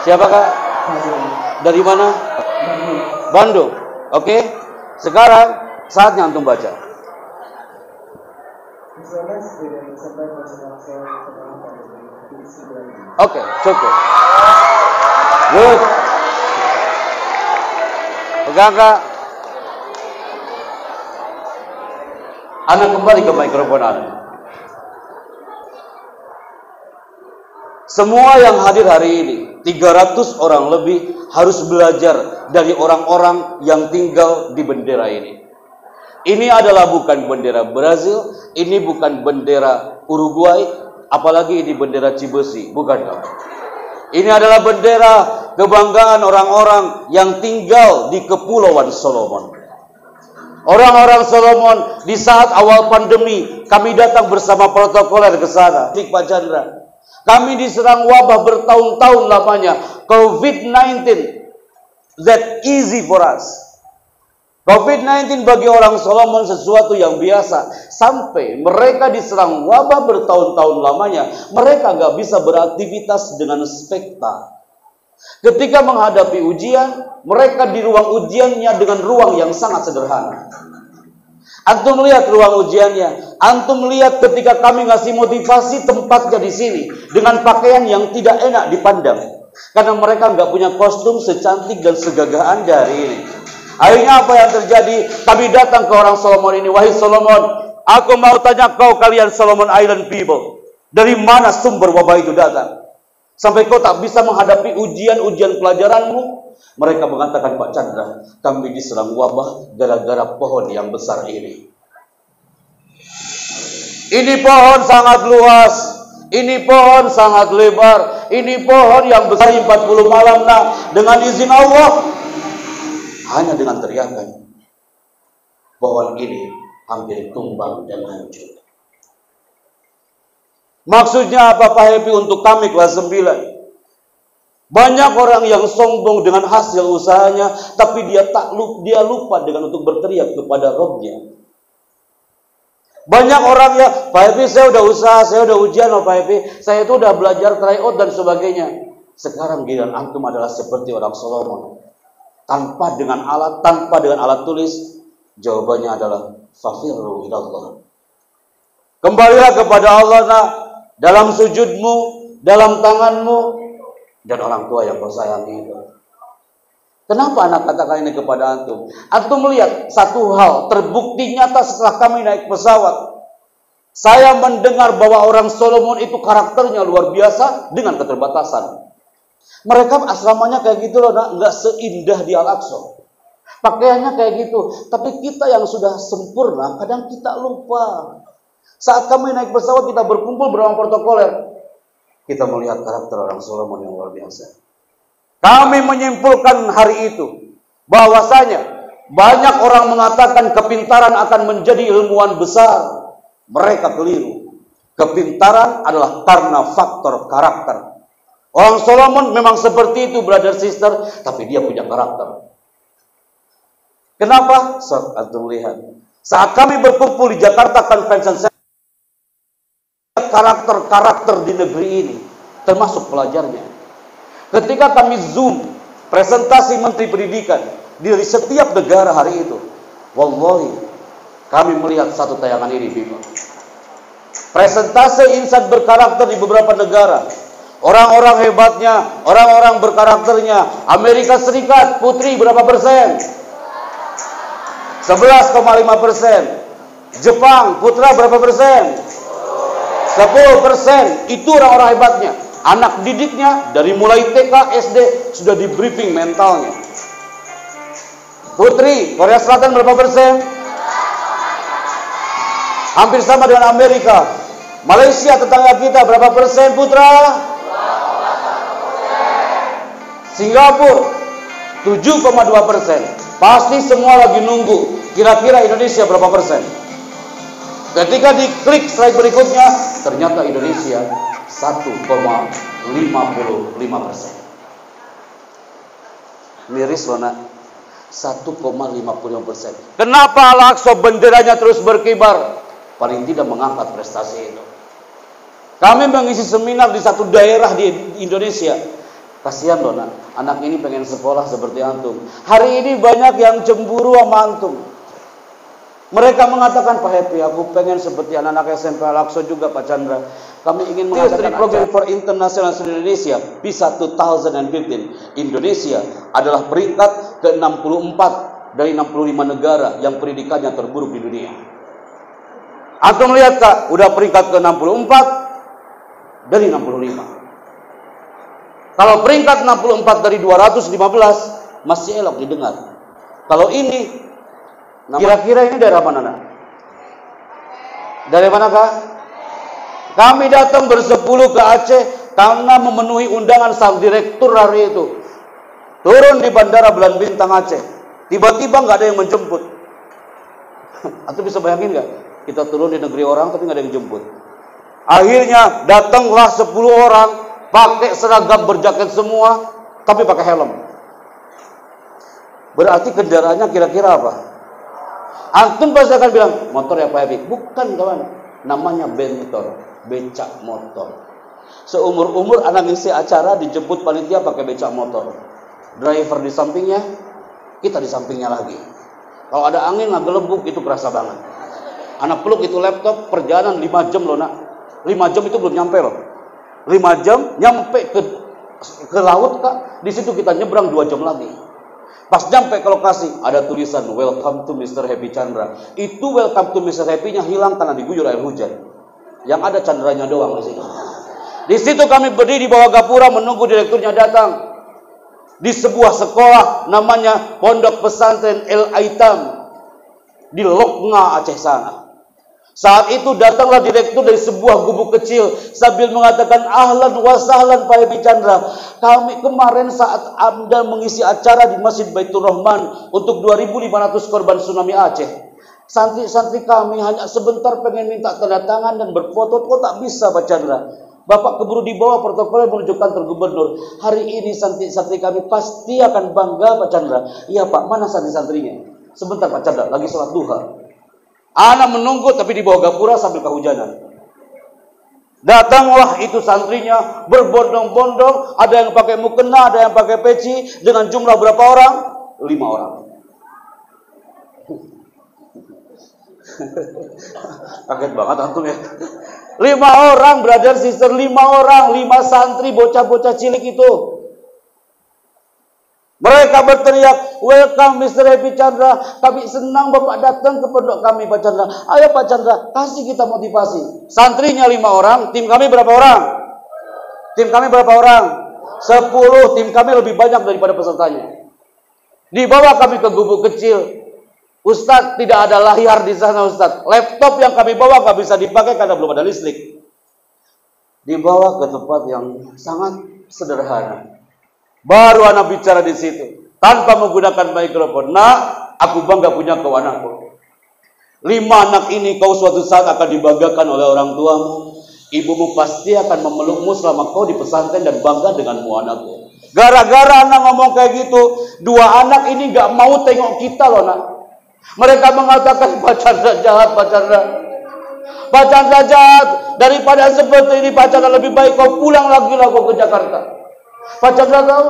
Siapa Kak? Dari mana? Bandung. Oke. Sekarang saatnya antum baca. Oke, cukup. Good. Pegang Kak. Anak kembali ke mikrofon Anda. Semua yang hadir hari ini, 300 orang lebih, harus belajar dari orang-orang yang tinggal di bendera ini. Ini adalah bukan bendera Brazil, ini bukan bendera Uruguay, apalagi ini bendera Cibesi, bukan kawan. Ini adalah bendera kebanggaan orang-orang yang tinggal di Kepulauan Solomon. Orang-orang Solomon di saat awal pandemi, kami datang bersama protokoler ke sana. Pak Chandra, kami diserang wabah bertahun-tahun lamanya. COVID-19, that easy for us. COVID-19 bagi orang Solomon sesuatu yang biasa. Sampai mereka diserang wabah bertahun-tahun lamanya, mereka gak bisa beraktivitas dengan spekta. Ketika menghadapi ujian, mereka di ruang ujiannya dengan ruang yang sangat sederhana. Antum lihat ruang ujiannya. Antum lihat ketika kami ngasih motivasi tempatnya di sini dengan pakaian yang tidak enak dipandang, karena mereka nggak punya kostum secantik dan segagah Anda hari ini. Akhirnya apa yang terjadi? Kami datang ke orang Solomon ini. Wahai Solomon, aku mau tanya kau kalian Solomon Island people, dari mana sumber wabah itu datang? Sampai kau tak bisa menghadapi ujian-ujian pelajaranmu. Mereka mengatakan, Pak Chandra, kami diserang wabah gara-gara pohon yang besar ini. Ini pohon sangat luas. Ini pohon sangat lebar. Ini pohon yang besar 40 malam. Nah, dengan izin Allah, hanya dengan teriakan, pohon ini hampir tumbang dan hancur. Maksudnya apa Pak Happy untuk kami kelas 9? Banyak orang yang sombong dengan hasil usahanya, tapi dia lupa dengan untuk berteriak kepada Robnya. Banyak orang ya, Pak Happy saya udah usaha, saya udah ujian Pak Happy, saya itu udah belajar tryout dan sebagainya. Sekarang giliran antum adalah seperti orang Solomon. Tanpa dengan alat tulis, jawabannya adalah fafirru ilallah. Kembalilah kepada Allah nak, dalam sujudmu, dalam tanganmu, dan orang tua yang kau sayangi itu. Kenapa anak katakan ini kepada antum? Antum melihat satu hal terbukti nyata setelah kami naik pesawat. Saya mendengar bahwa orang Solomon itu karakternya luar biasa dengan keterbatasan. Mereka asramanya kayak gitu loh, nggak seindah di Al-Aqsa. Pakaiannya kayak gitu. Tapi kita yang sudah sempurna, kadang kita lupa. Saat kami naik pesawat, kita berkumpul bersama protokoler. Kita melihat karakter orang Solomon yang luar biasa. Kami menyimpulkan hari itu bahwasanya Banyak orang mengatakan kepintaran akan menjadi ilmuwan besar. Mereka keliru. Kepintaran adalah karena faktor karakter. Orang Solomon memang seperti itu, brother sister, tapi dia punya karakter. Kenapa? Sok antum lihat. Saat kami berkumpul di Jakarta Convention Center, karakter-karakter di negeri ini, termasuk pelajarnya. Ketika kami Zoom presentasi Menteri Pendidikan dari setiap negara hari itu, wallahi, kami melihat satu tayangan ini, Bima. Presentase insan berkarakter di beberapa negara. Orang-orang hebatnya, orang-orang berkarakternya. Amerika Serikat, putri berapa persen? 11,5%. Jepang, putra berapa persen? 10%. Itu orang-orang hebatnya. Anak didiknya dari mulai TK, SD sudah di briefing mentalnya. Putri, Korea Selatan berapa persen? Hampir sama dengan Amerika. Malaysia tetangga kita berapa persen, putra? Singapura 7,2%. Pasti semua lagi nunggu. Kira-kira Indonesia berapa persen? Ketika diklik slide berikutnya, ternyata Indonesia 1,55%. Miris loh nak, 1,55%. Kenapa Al-Aqsa benderanya terus berkibar? Paling tidak mengangkat prestasi itu. Kami mengisi seminar di satu daerah di Indonesia. Kasihan loh nak, anak ini pengen sekolah seperti antum. Hari ini banyak yang cemburu sama antum. Mereka mengatakan, Pak Happy, aku pengen seperti anak-anak SMP Al-Aqsa juga, Pak Chandra. Kami ingin mengadakan program for international student Indonesia, PISA 2015. Indonesia adalah peringkat ke-64 dari 65 negara yang pendidikannya terburuk di dunia. Antum lihat kak, udah peringkat ke-64 dari 65. Kalau peringkat 64 dari 215 masih elok didengar. Kalau ini, kira-kira ini daerah mana nak? Dari mana kak? Kami datang bersepuluh ke Aceh karena memenuhi undangan sang direktur hari itu. Turun di Bandara Belan Bintang Aceh. Tiba-tiba nggak ada yang menjemput. Antum bisa bayangin nggak? Kita turun di negeri orang tapi nggak ada yang jemput. Akhirnya datanglah 10 orang pakai seragam berjaket semua, tapi pakai helm. Berarti kendaraannya kira-kira apa? Antum pasti akan bilang, motor ya Pak Happy. Bukan kawan, namanya bentor, becak motor. Seumur-umur anak ngisi acara dijemput panitia pakai becak motor. Driver di sampingnya, kita di sampingnya lagi. Kalau ada angin ngegelembung itu kerasa banget. Anak peluk itu laptop, perjalanan 5 jam loh nak. 5 jam itu belum nyampe loh. 5 jam nyampe ke laut kak. Di situ kita nyebrang 2 jam lagi. Pas nyampe ke lokasi ada tulisan welcome to Mr. Happy Chandra. Itu welcome to Mr. Happy-nya hilang karena diguyur air hujan. Yang ada Chandranya doang di situ. Di situ kami berdiri di bawah gapura menunggu direkturnya datang. Di sebuah sekolah namanya Pondok Pesantren El Aitam di Loknga Aceh sana. Saat itu datanglah direktur dari sebuah gubuk kecil sambil mengatakan ahlan wa sahlan Pak Happy Chandra. Kami kemarin saat Anda mengisi acara di Masjid Baitur Rahman untuk 2.500 korban tsunami Aceh. Santri-santri kami hanya sebentar pengen minta tanda tangan dan berfoto, kok tak bisa Pak Chandra. Bapak keburu dibawa protokol menuju kantor gubernur. Hari ini santri-santri kami pasti akan bangga Pak Chandra. Iya Pak, mana santri-santrinya? Sebentar Pak Chandra, lagi sholat duha. Anak menunggu tapi di bawah gapura sambil kehujanan. Datanglah itu santrinya berbondong-bondong, ada yang pakai mukena, ada yang pakai peci, dengan jumlah berapa orang? 5 orang. Kaget banget antum ya. 5 orang, brother sister, 5 orang, 5 santri bocah-bocah cilik itu. Mereka berteriak, welcome Mr. Happy Chandra. Kami senang Bapak datang ke pondok kami Pak Chandra. Ayo Pak Chandra, kasih kita motivasi. Santrinya 5 orang, tim kami berapa orang? Tim kami berapa orang? 10, tim kami lebih banyak daripada pesertanya. Dibawa kami ke gubuk kecil. Ustadz, tidak ada layar di sana Ustadz. Laptop yang kami bawa gak bisa dipakai karena belum ada listrik. Dibawa ke tempat yang sangat sederhana. Baru anak bicara di situ tanpa menggunakan mikrofon. Nah, Aku bangga punya kau anakku. 5 anak ini kau suatu saat akan dibanggakan oleh orang tuamu. Ibumu pasti akan memelukmu selama kau di pesantren dan bangga denganmu anakku. Gara-gara anak ngomong kayak gitu, 2 anak ini gak mau tengok kita loh nak. Mereka mengatakan, Pak Chandra jahat, Pak Chandra. Pak Chandra jahat. Daripada seperti ini, Pak Chandra lebih baik kau pulang lagi lah kau ke Jakarta. Pak Chandra tahu,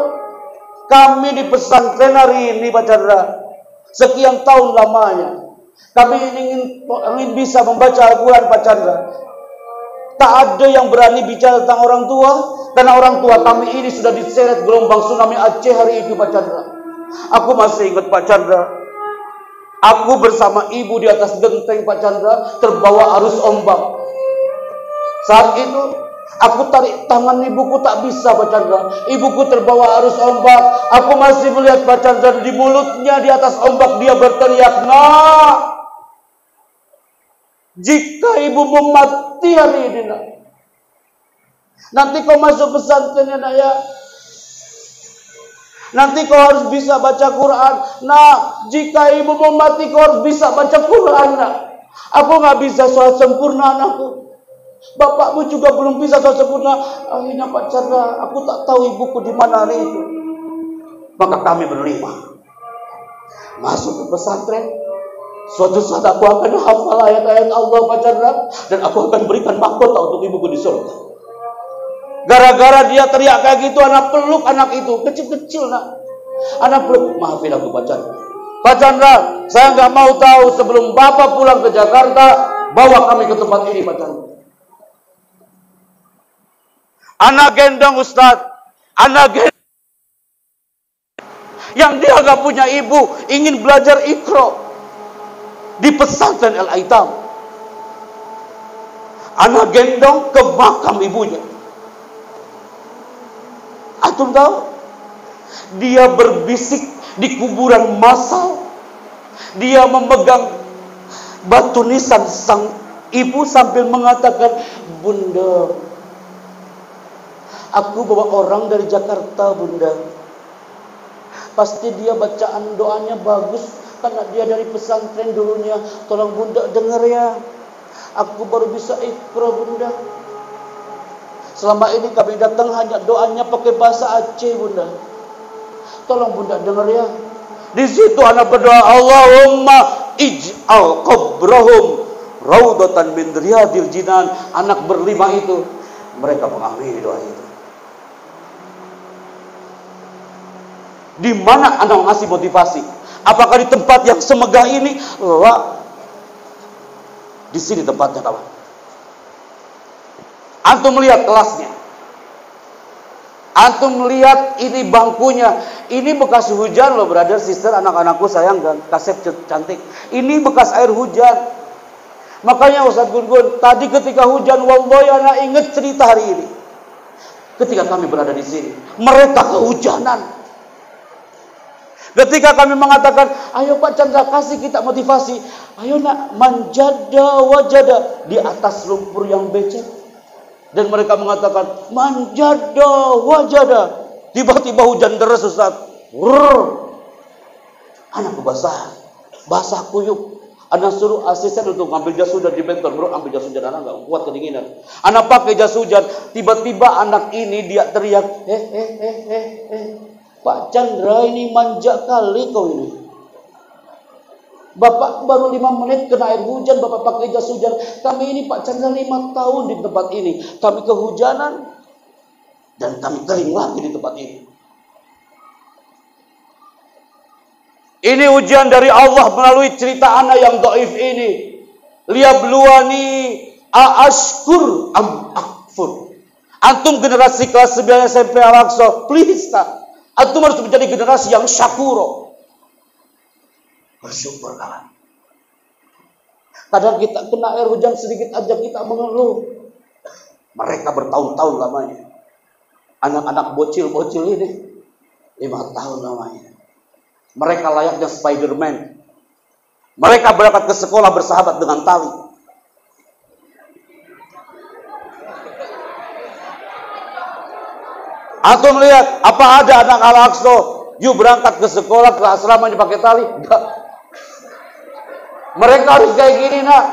kami di pesantren hari ini Pak Chandra, sekian tahun lamanya, kami ingin bisa membaca Al-Quran Pak Chandra. Tak ada yang berani bicara tentang orang tua, karena orang tua kami ini sudah diseret gelombang tsunami Aceh hari itu Pak Chandra. Aku masih ingat Pak Chandra, aku bersama ibu di atas genteng Pak Chandra, terbawa arus ombak. Saat itu aku tarik tangan ibuku, tak bisa Pak Chandra. Ibuku terbawa arus ombak. Aku masih melihat Pak Chandra, di mulutnya di atas ombak dia berteriak, "Nak, jika ibumu mati hari ini nak, nanti kau masuk pesantren ya nak ya. Nanti kau harus bisa baca Quran. Nah, jika ibumu mati kau harus bisa baca Quran nak. Aku gak bisa sholat sempurna anakku. Bapakmu juga belum bisa sholat sempurna." Akhirnya Pak Chandra, aku tak tahu ibuku di mana hari itu. Maka kami berlima masuk ke pesantren. Suatu saat aku akan hafal ayat-ayat Allah Pak Chandra, dan aku akan berikan mahkota untuk ibuku di surga. Gara-gara dia teriak kayak gitu, anak peluk anak itu, kecil-kecil nak. Anak peluk, maafin aku Pak Chandra. Pak Chandra, saya nggak mau tahu sebelum Bapak pulang ke Jakarta, bawa kami ke tempat ini Pak Chandra. Anak gendong Ustadz, anak gendong yang dia nggak punya ibu, ingin belajar Iqra di pesantren Al-Aitam. Anak gendong ke makam ibunya. Antum tahu? Dia berbisik di kuburan massal. Dia memegang batu nisan sang ibu sambil mengatakan, "Bunda, aku bawa orang dari Jakarta, Bunda. Pasti dia bacaan doanya bagus, karena dia dari pesantren dulunya. Tolong Bunda dengar ya. Aku baru bisa Iqra, Bunda. Selama ini kami datang hanya doanya pakai bahasa Aceh, Bunda. Tolong Bunda dengar ya." Di situ anak berdoa, "Allahumma ij'al qabrahum raudatan min riyadil jinan." Anak berlima itu, mereka mengamini doa itu. Di mana anak ngasih motivasi? Apakah di tempat yang semegah ini? Lah, di sini tempatnya kawan. Antum melihat kelasnya. Antum melihat ini bangkunya. Ini bekas hujan loh brother, sister, anak-anakku sayang dan kasep cantik. Ini bekas air hujan. Makanya Ustaz Gun-Gun, tadi ketika hujan, wallahi anak ingat cerita hari ini. Ketika kami berada di sini, mereka kehujanan. Ketika kami mengatakan, "Ayo Pak Chandra kasih kita motivasi. Ayo nak, manjada wajada," di atas lumpur yang becek. Dan mereka mengatakan, "Manjada wajada." Tiba-tiba hujan deras Ustaz. Anak kebasahan, basah kuyup. Anak suruh asisten untuk ngambil jas hujan di bentor. Bro, ambil jas hujan, anak gak kuat kedinginan. Anak pakai jas hujan. Tiba-tiba anak ini dia teriak, "Pak Chandra, ini manja kali kau ini. Bapak baru 5 menit kena air hujan, Bapak pakai jas hujan. Kami ini Pak Chandra 5 tahun di tempat ini. Kami kehujanan dan kami kering lagi di tempat ini." Ini ujian dari Allah melalui cerita anak yang dhaif ini. Liyabluwani aashkur am akfur. Antum generasi kelas 9 SMP Al-Aqsa, please tak. Antum harus menjadi generasi yang syakuro. Bersyukur kawan. Kadang kita kena air hujan sedikit aja kita mengeluh. Mereka bertahun-tahun lamanya. Anak-anak bocil-bocil ini 5 tahun lamanya. Mereka layaknya Spiderman. Mereka berangkat ke sekolah bersahabat dengan tali. Antum lihat, apa ada anak Al-Aqsa, yuk berangkat ke sekolah, ke asramanya pakai tali? Enggak. Mereka harus kayak gini, nak.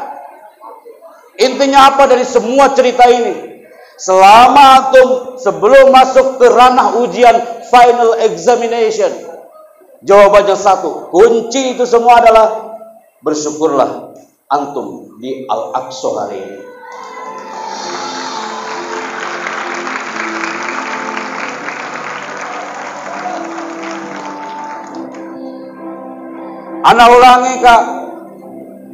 Intinya apa dari semua cerita ini? Selama antum sebelum masuk ke ranah ujian final examination, jawabannya satu. Kunci itu semua adalah bersyukurlah antum di Al-Aqsa hari ini. Anak ulangi, Kak.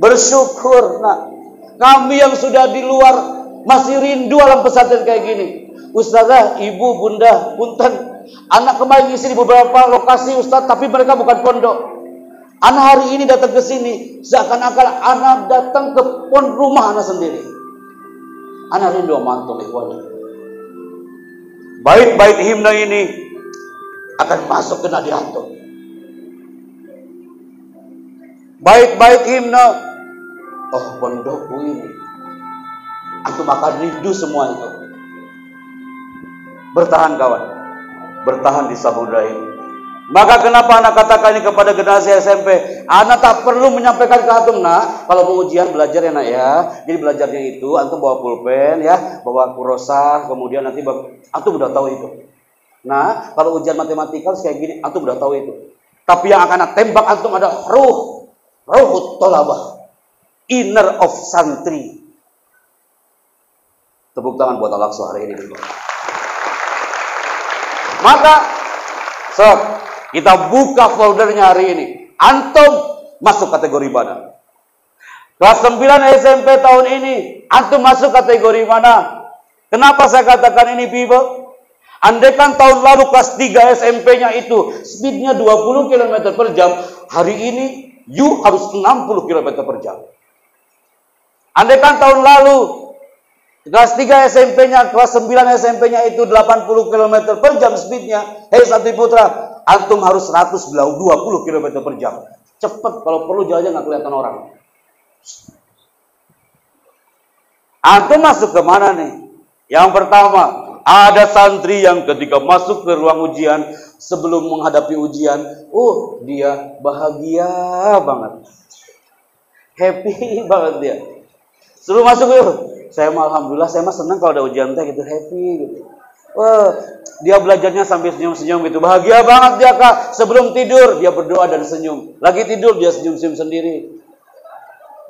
Bersyukur, nak. Kami yang sudah di luar masih rindu alam pesantren kayak gini. Ustazah, ibu, bunda, punten. Anak kemarin ngisi di beberapa lokasi, Ustaz, tapi mereka bukan pondok. Anak hari ini datang ke sini, seakan-akan anak datang ke rumah anak sendiri. Anak rindu sama antum, ikhwan. Bait-bait himne ini akan masuk ke nadi antum. Bait-bait himne, oh pondokku ini, antum akan rindu semua itu. Bertahan kawan, bertahan di samudra ini. Maka kenapa anak katakan ini kepada generasi SMP? Anak tak perlu menyampaikan ke antum, nak. Kalau mau ujian belajar ya, nak ya. Jadi belajarnya itu antum bawa pulpen ya, bawa kurosah, kemudian nanti antum udah tahu itu. Nah, kalau ujian matematika kayak gini, antum udah tahu itu. Tapi yang akan tembak antum ada ruhut tolabah, inner of santri. Tepuk tangan buat Al-Aqsa hari ini. Maka, sob, kita buka foldernya hari ini. Antum masuk kategori mana? Kelas 9 SMP tahun ini, antum masuk kategori mana? Kenapa saya katakan ini, people? Andaikan tahun lalu kelas 3 SMP-nya itu speednya 20 km per jam, hari ini you harus 60 km per jam. Andaikan tahun lalu kelas 3 SMP-nya, kelas 9 SMP-nya itu 80 km per jam speednya, hei Santri Putra, antum harus 120 km per jam. Cepet, kalau perlu jalannya nggak kelihatan orang. Antum masuk ke mana nih? Yang pertama, ada santri yang ketika masuk ke ruang ujian, sebelum menghadapi ujian, dia bahagia banget. Happy banget dia. Sebelum masuk, saya mah alhamdulillah, saya mah senang kalau ada ujian teh gitu, happy gitu. Dia belajarnya sambil senyum-senyum gitu. Bahagia banget dia, Kak. Sebelum tidur dia berdoa dan senyum. Lagi tidur dia senyum-senyum sendiri.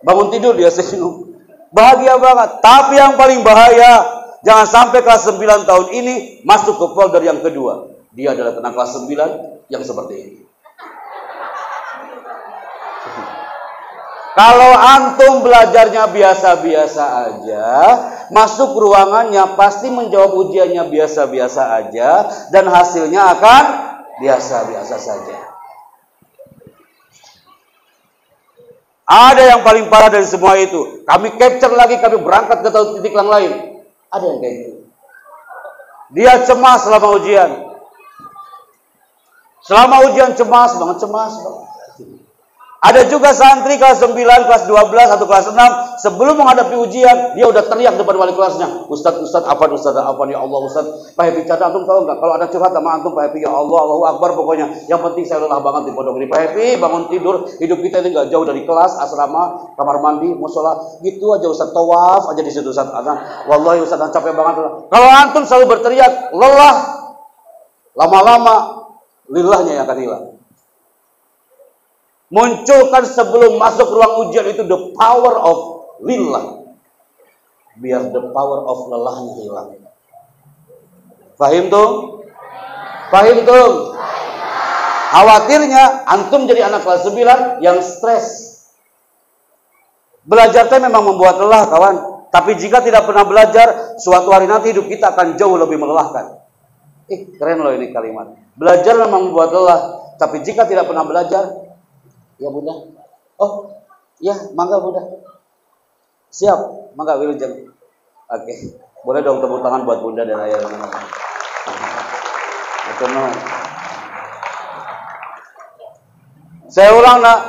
Bangun tidur dia senyum. Bahagia banget. Tapi yang paling bahaya, jangan sampai kelas 9 tahun ini masuk ke folder yang kedua. Dia adalah anak kelas 9 yang seperti ini. Kalau antum belajarnya biasa-biasa aja, masuk ruangannya pasti menjawab ujiannya biasa-biasa aja, dan hasilnya akan biasa-biasa saja. Ada yang paling parah dari semua itu. Kami capture lagi, kami berangkat ke titik yang lain. Ada yang kayak gitu. Dia cemas selama ujian. Selama ujian cemas banget. Ada juga santri kelas 9, kelas 12, atau kelas 6, sebelum menghadapi ujian, dia udah teriak depan wali kelasnya. Ustaz, apa ya Allah, Ustaz. Pak Happy catat, antum tahu nggak? Kalau ada curhat sama antum, Pak Happy, ya Allah, Allahu Akbar pokoknya. Yang penting saya lelah banget di pondok ini. Pak Happy, bangun tidur, hidup kita ini nggak jauh dari kelas, asrama, kamar mandi, musola. Gitu aja Ustaz, tawaf aja di situ Ustaz. Wallahi Ustaz, capek banget. Kalau antum selalu berteriak, lelah, lama-lama, lillahnya yang akan hilang. Munculkan sebelum masuk ruang ujian itu the power of lillah, biar the power of lelahnya hilang. Fahim tuh? Khawatirnya antum jadi anak kelas 9 yang stres. Belajar teh memang membuat lelah, kawan. Tapi jika tidak pernah belajar, suatu hari nanti hidup kita akan jauh lebih melelahkan. Keren loh ini kalimat. Belajar memang membuat lelah, tapi jika tidak pernah belajar, ya Bunda. Oh, ya, mangga Bunda. Siap, mangga Wilujeng. Oke. Boleh dong tepuk tangan buat Bunda dan Ayah. Saya ulang, nak.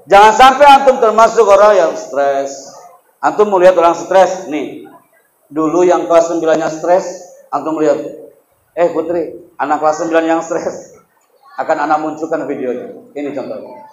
Jangan sampai antum termasuk orang yang stres. Antum melihat orang stres, nih. Dulu yang kelas 9-nya stres, antum lihat. Putri, anak kelas 9 yang stres. Akan anak munculkan videonya. Ini contohnya.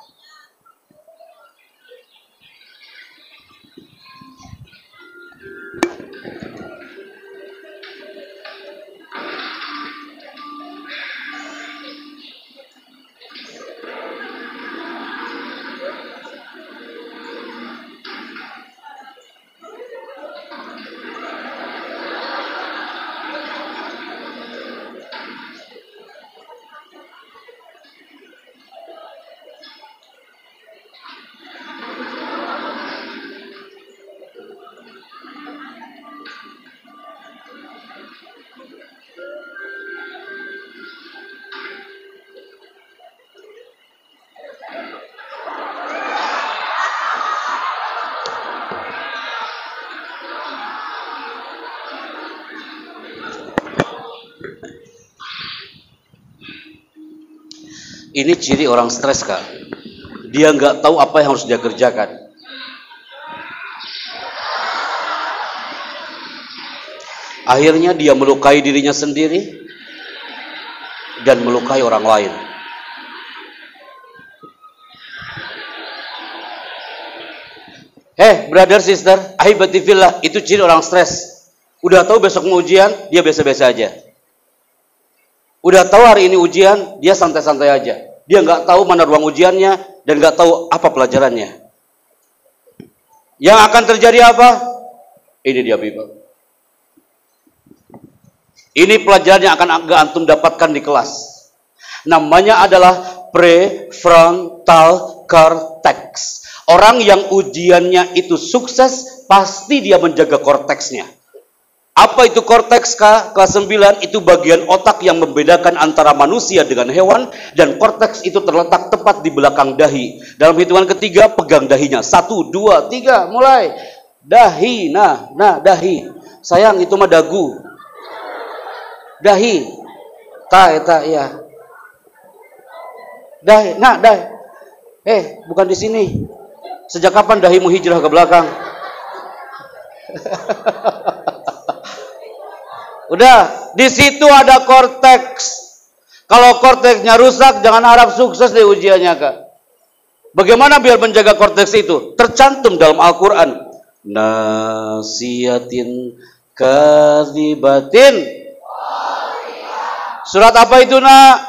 Ini ciri orang stres, Kak. Dia nggak tahu apa yang harus dia kerjakan. Akhirnya dia melukai dirinya sendiri dan melukai orang lain. Brother, sister, ahibati fillah, itu ciri orang stres. Udah tahu besok mau ujian, dia biasa-biasa aja. Udah tahu hari ini ujian, dia santai-santai aja. Dia nggak tahu mana ruang ujiannya dan nggak tahu apa pelajarannya. Yang akan terjadi apa? Ini dia, people. Ini pelajaran yang akan antum dapatkan di kelas. Namanya adalah prefrontal cortex. Orang yang ujiannya itu sukses, pasti dia menjaga korteksnya. Apa itu korteks, Kak? Kelas 9 itu bagian otak yang membedakan antara manusia dengan hewan, dan korteks itu terletak tepat di belakang dahi. Dalam hitungan ketiga, pegang dahinya. 1, 2, 3, mulai. Dahi, nah dahi. Sayang, itu mah dagu. Dahi. Ya. Dahi, dahi. Bukan di sini. Sejak kapan dahimu hijrah ke belakang? Udah, di situ ada korteks. Kalau korteksnya rusak, jangan harap sukses di ujiannya, Kak. Bagaimana biar menjaga korteks itu? Tercantum dalam Al-Quran. Nasiyatin kadzibatin. Surat apa itu, nak?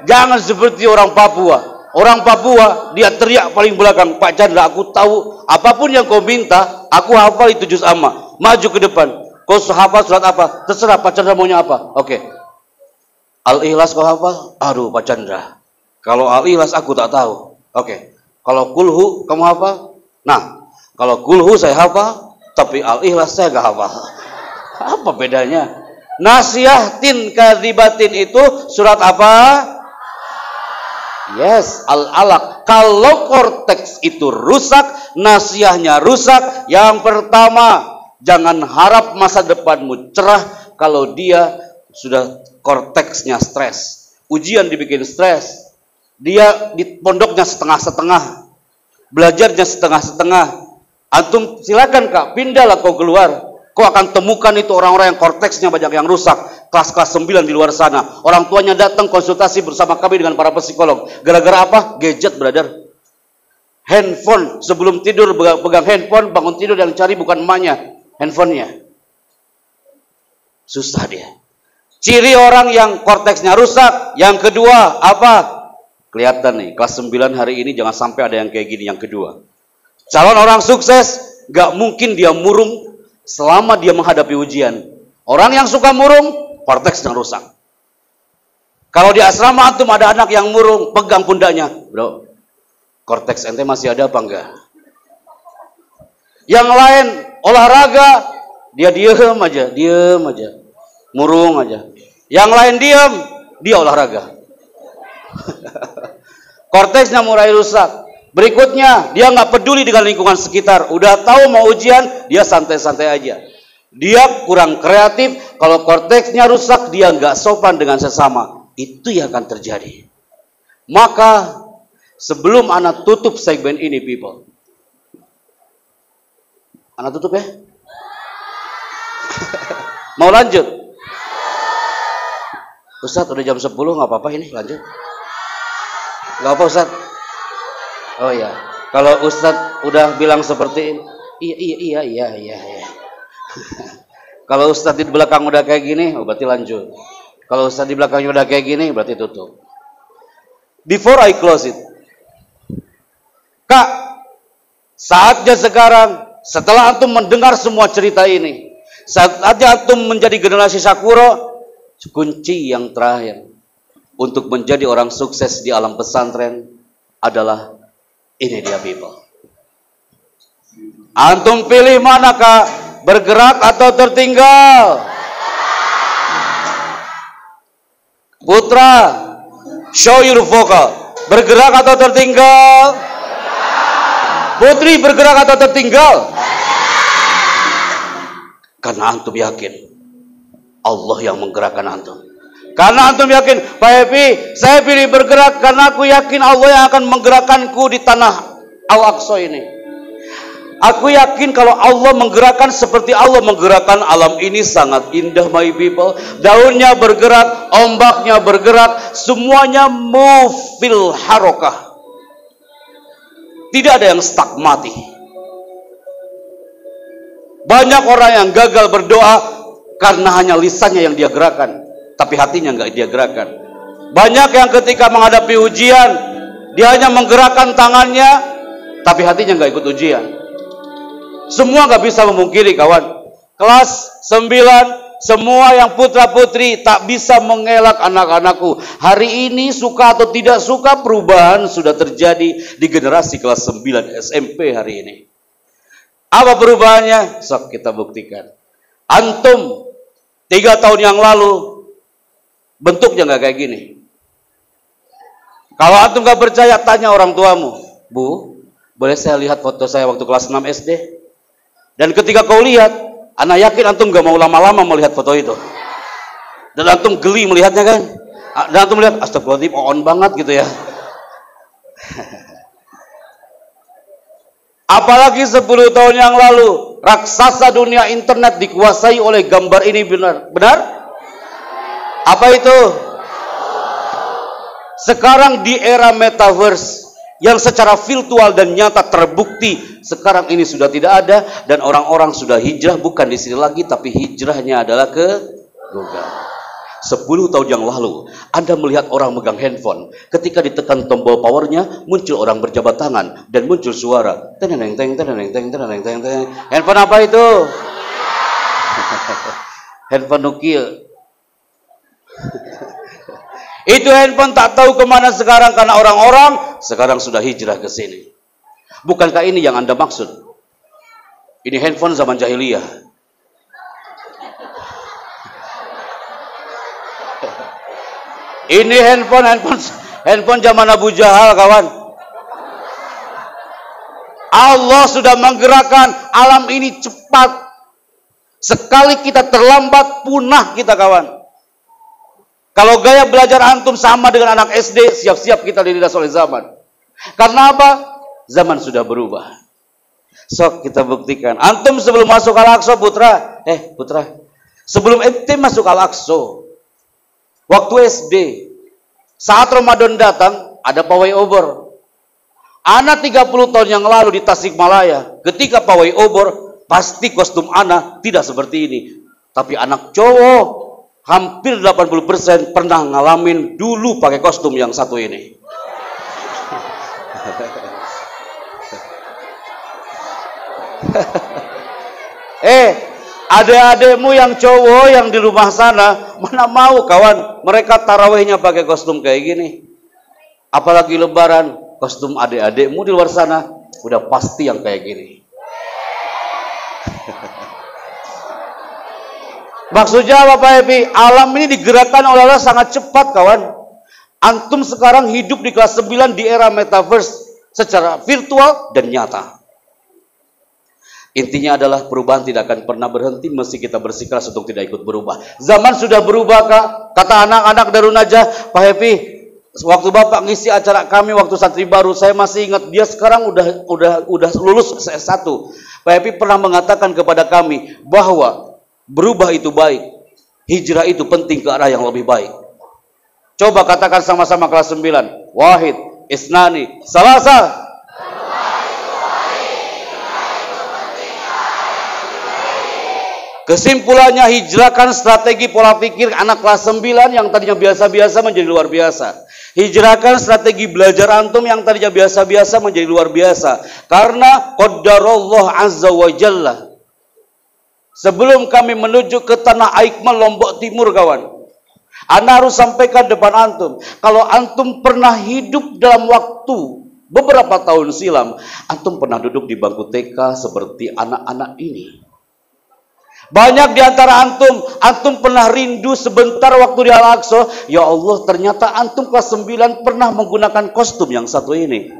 Jangan seperti orang Papua. Orang Papua, dia teriak paling belakang, Pak Chandra, aku tahu apapun yang kau minta, aku hafal itu juz amma. Maju ke depan. Kau hafal surat apa? Terserah Pak Chandra maunya apa. Oke. Al-Ikhlas kau hafal? Aduh, Pak Chandra. Kalau Al-Ikhlas aku tak tahu. Oke. Kalau Kulhu kamu hafal? Nah, kalau Kulhu saya hafal, tapi Al-Ikhlas saya gak hafal. Apa bedanya? Nasiyatin kadzibatin itu surat apa? Yes, Al-Alaq. Kalau korteks itu rusak, nasihahnya rusak, yang pertama, jangan harap masa depanmu cerah kalau dia sudah korteksnya stres. Ujian dibikin stres. Dia di pondoknya setengah-setengah. Belajarnya setengah-setengah. Antum silakan, Kak, pindahlah kau keluar. Kau akan temukan itu orang-orang yang korteksnya banyak yang rusak. Kelas-kelas 9 di luar sana. Orang tuanya datang konsultasi bersama kami dengan para psikolog. Gara-gara apa? Gadget, brother. Handphone. Sebelum tidur pegang handphone, bangun tidur yang cari bukan emaknya, handphonenya. Susah dia. Ciri orang yang korteksnya rusak. Yang kedua, apa? Kelihatan nih, kelas 9 hari ini jangan sampai ada yang kayak gini. Yang kedua, calon orang sukses, gak mungkin dia murung selama dia menghadapi ujian. Orang yang suka murung, korteksnya rusak. Kalau di asrama antum ada anak yang murung, pegang pundaknya, bro, korteks ente masih ada apa enggak? Yang lain olahraga, dia diem aja, murung aja. Yang lain diem, dia olahraga. Korteksnya mulai rusak. Berikutnya, dia nggak peduli dengan lingkungan sekitar. Udah tahu mau ujian, dia santai-santai aja. Dia kurang kreatif. Kalau korteksnya rusak, dia nggak sopan dengan sesama. Itu yang akan terjadi. Maka, sebelum anak tutup segmen ini, people. Anak tutup ya? Mau lanjut? Ustadz, udah jam 10, nggak apa-apa ini, lanjut. Nggak apa, Ustadz? Oh ya, kalau Ustadz udah bilang seperti ini, iya. Kalau Ustadz di belakang udah kayak gini, berarti lanjut. Kalau Ustadz di belakangnya udah kayak gini, berarti tutup. Before I close it, Kak, saatnya sekarang, setelah antum mendengar semua cerita ini, saatnya antum menjadi generasi Sakuro, kunci yang terakhir untuk menjadi orang sukses di alam pesantren adalah ini dia, people. Antum pilih mana, Kak? Bergerak atau tertinggal? Putra, show your vocal. Bergerak atau tertinggal? Putri, bergerak atau tertinggal? Karena antum yakin Allah yang menggerakkan antum. Karena antum yakin, Pak Happy, saya pilih bergerak karena aku yakin Allah yang akan menggerakkanku di tanah Al-Aqsa ini. Aku yakin kalau Allah menggerakkan seperti Allah menggerakkan alam ini sangat indah, my people. Daunnya bergerak, ombaknya bergerak, semuanya move fil harokah. Tidak ada yang stuck mati. Banyak orang yang gagal berdoa karena hanya lisannya yang dia gerakkan, tapi hatinya nggak dia gerakkan. Banyak yang ketika menghadapi ujian, dia hanya menggerakkan tangannya, tapi hatinya nggak ikut ujian. Semua nggak bisa memungkiri, kawan. Kelas 9, semua yang putra putri tak bisa mengelak anak-anakku. Hari ini suka atau tidak suka, perubahan sudah terjadi di generasi kelas 9 SMP hari ini. Apa perubahannya? Sok kita buktikan. Antum 3 tahun yang lalu bentuknya nggak kayak gini. Kalau antum nggak percaya, tanya orang tuamu. Bu, boleh saya lihat foto saya waktu kelas 6 SD? Dan ketika kau lihat, anak yakin antum gak mau lama-lama melihat foto itu. Dan antum geli melihatnya kan? Dan antum melihat, astagfirullahaladzim, on banget gitu ya. Apalagi 10 tahun yang lalu, raksasa dunia internet dikuasai oleh gambar ini, benar? Benar? Apa itu? Sekarang di era metaverse, yang secara virtual dan nyata terbukti sekarang ini sudah tidak ada, dan orang-orang sudah hijrah bukan di sini lagi, tapi hijrahnya adalah ke Google. 10 tahun yang lalu Anda melihat orang megang handphone, ketika ditekan tombol powernya muncul orang berjabat tangan dan muncul suara teneneng teng teneneng teng teneneng teng teng. Handphone apa itu? Handphone Nokia. Itu handphone tak tahu kemana sekarang karena orang-orang sekarang sudah hijrah ke sini. Bukankah ini yang Anda maksud? Ini handphone zaman jahiliyah. Ini handphone zaman Abu Jahal, kawan. Allah sudah menggerakkan alam ini cepat. Sekali kita terlambat, punah kita, kawan. Kalau gaya belajar antum sama dengan anak SD, siap-siap kita dilindas oleh zaman. Karena apa? Zaman sudah berubah. Sok kita buktikan. Antum sebelum masuk Al-Aqsa, putra. Putra. Sebelum ente masuk Al-Aqsa, waktu SD, saat Ramadan datang, ada pawai obor. Anak 30 tahun yang lalu di Tasikmalaya, ketika pawai obor, pasti kostum anak tidak seperti ini. Tapi anak cowok, hampir 80% pernah ngalamin dulu pakai kostum yang satu ini. Adik-adikmu yang cowok yang di rumah sana, mana mau, kawan, mereka tarawihnya pakai kostum kayak gini. Apalagi lebaran, kostum adik-adikmu di luar sana udah pasti yang kayak gini. Maksudnya apa, Pak Happy? Alam ini digerakkan oleh Allah sangat cepat, kawan. Antum sekarang hidup di kelas 9 di era metaverse secara virtual dan nyata. Intinya adalah perubahan tidak akan pernah berhenti, mesti kita bersikeras untuk tidak ikut berubah. Zaman sudah berubah, Kak. Kata anak-anak Darun Najah, Pak Happy, waktu Bapak ngisi acara kami waktu santri baru, saya masih ingat dia sekarang udah lulus S1. Pak Happy pernah mengatakan kepada kami bahwa berubah itu baik, hijrah itu penting ke arah yang lebih baik. Coba katakan sama-sama kelas 9. Wahid, isnani, salasa. Kesimpulannya, hijrahkan strategi pola pikir anak kelas 9 yang tadinya biasa-biasa menjadi luar biasa. Hijrahkan strategi belajar antum yang tadinya biasa-biasa menjadi luar biasa. Karena qadarullah azza wa jalla. Sebelum kami menuju ke tanah Aikmal Lombok Timur, kawan, Anda harus sampaikan depan antum. Kalau antum pernah hidup dalam waktu beberapa tahun silam, antum pernah duduk di bangku TK seperti anak-anak ini. Banyak di antara antum pernah rindu sebentar waktu di Al-Aqsa. Ya Allah, ternyata antum kelas 9 pernah menggunakan kostum yang satu ini.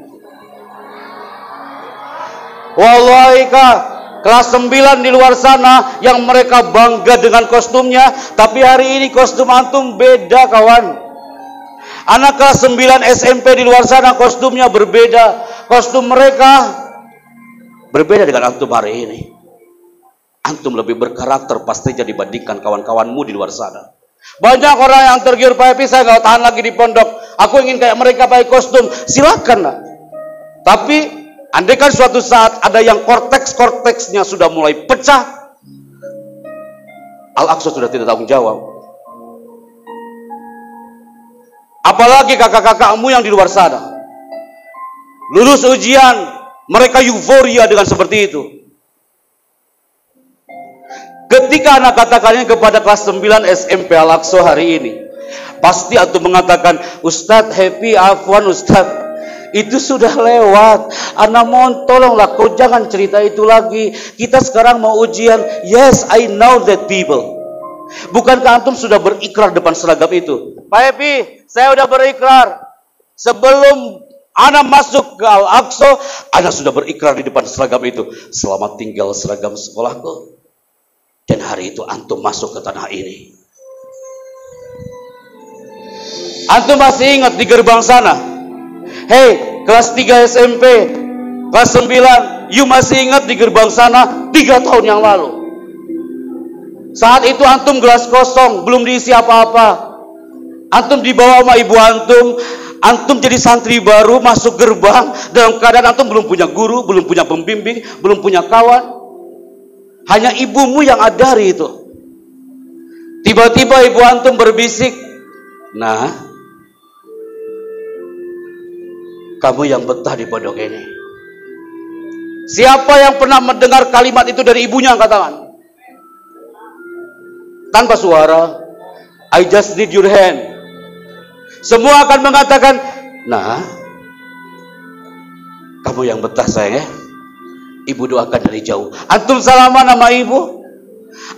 Wallahi, Kak, kelas 9 di luar sana yang mereka bangga dengan kostumnya, tapi hari ini kostum antum beda, kawan. Anak kelas 9 SMP di luar sana kostumnya berbeda. Kostum mereka berbeda dengan antum hari ini. Antum lebih berkarakter pastinya dibandingkan kawan-kawanmu di luar sana. Banyak orang yang tergiur, Pak Epi, saya gak tahan lagi di pondok, aku ingin kayak mereka pakai kostum. Silakan lah. Tapi andaikan suatu saat ada yang korteks-korteksnya sudah mulai pecah, Al-Aqsa sudah tidak tanggung jawab. Apalagi kakak-kakakmu yang di luar sana lulus ujian, mereka euforia dengan seperti itu. Ketika anak katakannya kepada kelas 9 SMP Al-Aqsa hari ini, pasti antum mengatakan, Ustadz happy, afwan Ustadz, itu sudah lewat. Anak mohon tolonglah kau jangan cerita itu lagi. Kita sekarang mau ujian. Yes, I know that people. Bukankah antum sudah berikrar depan seragam itu? Pak Happy, saya sudah berikrar. Sebelum anak masuk ke Al-Aqsa, anak sudah berikrar di depan seragam itu. Selamat tinggal seragam sekolahku. Dan hari itu antum masuk ke tanah ini. Antum masih ingat di gerbang sana? Hei, kelas 3 SMP, kelas 9, you masih ingat di gerbang sana 3 tahun yang lalu? Saat itu antum gelas kosong, belum diisi apa-apa. Antum dibawa sama ibu antum jadi santri baru masuk gerbang, dalam keadaan antum belum punya guru, belum punya pembimbing, belum punya kawan. Hanya ibumu yang ada hari itu. Tiba-tiba ibu antum berbisik, nah, kamu yang betah di pondok ini. Siapa yang pernah mendengar kalimat itu dari ibunya? Angkat tangan. Tanpa suara, I just need your hand. Semua akan mengatakan, nah, kamu yang betah sayang ya. Ibu doakan dari jauh. Antum salaman sama ibu.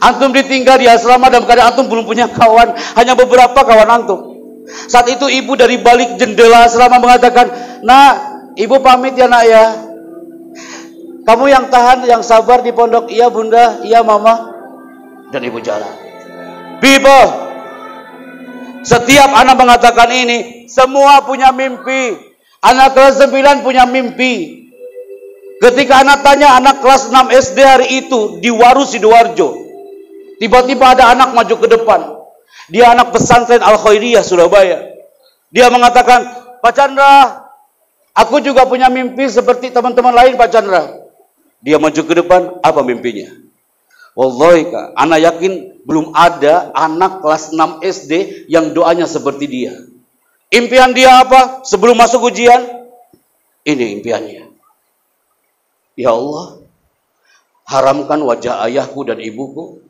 Antum ditinggal di asrama dalam keadaan antum belum punya kawan. Hanya beberapa kawan antum. Saat itu ibu dari balik jendela asrama mengatakan, nah, ibu pamit ya nak ya. Kamu yang tahan, yang sabar di pondok. Iya bunda, iya mama. Dan ibu jalan. People, setiap anak mengatakan ini, semua punya mimpi. Anak kelas 9 punya mimpi. Ketika anak tanya anak kelas 6 SD hari itu di Waru Sidoarjo, tiba-tiba ada anak maju ke depan. Dia anak pesantren Al-Khairiyah Surabaya. Dia mengatakan, Pak Chandra, aku juga punya mimpi seperti teman-teman lain Pak Chandra. Dia maju ke depan, apa mimpinya? Wallahi Kak, anak yakin belum ada anak kelas 6 SD yang doanya seperti dia. Impian dia apa? Sebelum masuk ujian, ini impiannya. Ya Allah, haramkan wajah ayahku dan ibuku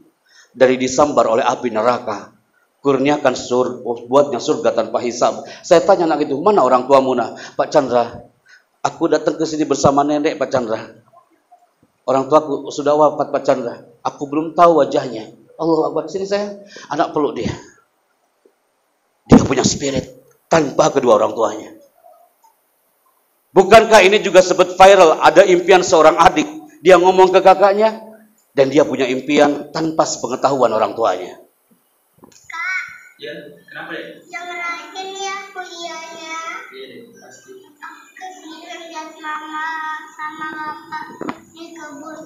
dari disambar oleh api neraka. Kurniakan buatnya surga tanpa hisab. Saya tanya anak itu, mana orang tuamu nak? Pak Chandra, aku datang ke sini bersama nenek Pak Chandra. Orang tuaku sudah wafat Pak Chandra. Aku belum tahu wajahnya. Allah Akbar, sini saya. Anak peluk dia. Dia punya spirit tanpa kedua orang tuanya. Bukankah ini juga sempat viral? Ada impian seorang adik. Dia ngomong ke kakaknya. Dan dia punya impian tanpa sepengetahuan orang tuanya. Kak. Ya, kenapa ya? Jangan rajin ya kuliahnya. Iya deh, pasti. Aku kesini lihat mama sama bapak di kebun.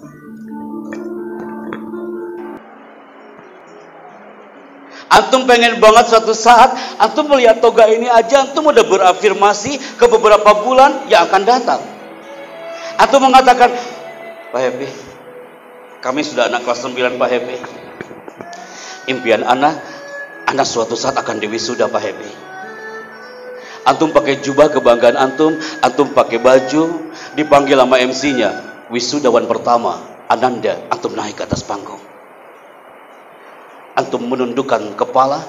Antum pengen banget suatu saat antum melihat toga ini aja, antum udah berafirmasi ke beberapa bulan yang akan datang. Antum mengatakan, Pak Happy, kami sudah anak kelas 9 Pak Happy. Impian anak suatu saat akan diwisuda Pak Happy. Antum pakai jubah kebanggaan antum pakai baju, dipanggil sama MC-nya, wisudawan pertama, Ananda, antum naik ke atas panggung. Antum menundukkan kepala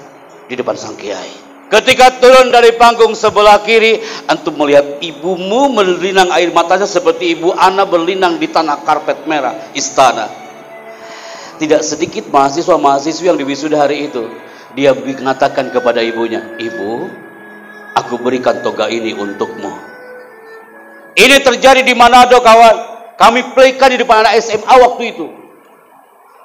di depan sang kiai. Ketika turun dari panggung sebelah kiri, antum melihat ibumu berlinang air matanya seperti ibu Ana berlinang di tanah karpet merah istana. Tidak sedikit mahasiswa-mahasiswi yang diwisuda hari itu, dia mengatakan kepada ibunya, Ibu, aku berikan toga ini untukmu. Ini terjadi di Manado kawan. Kami playkan di depan anak SMA waktu itu.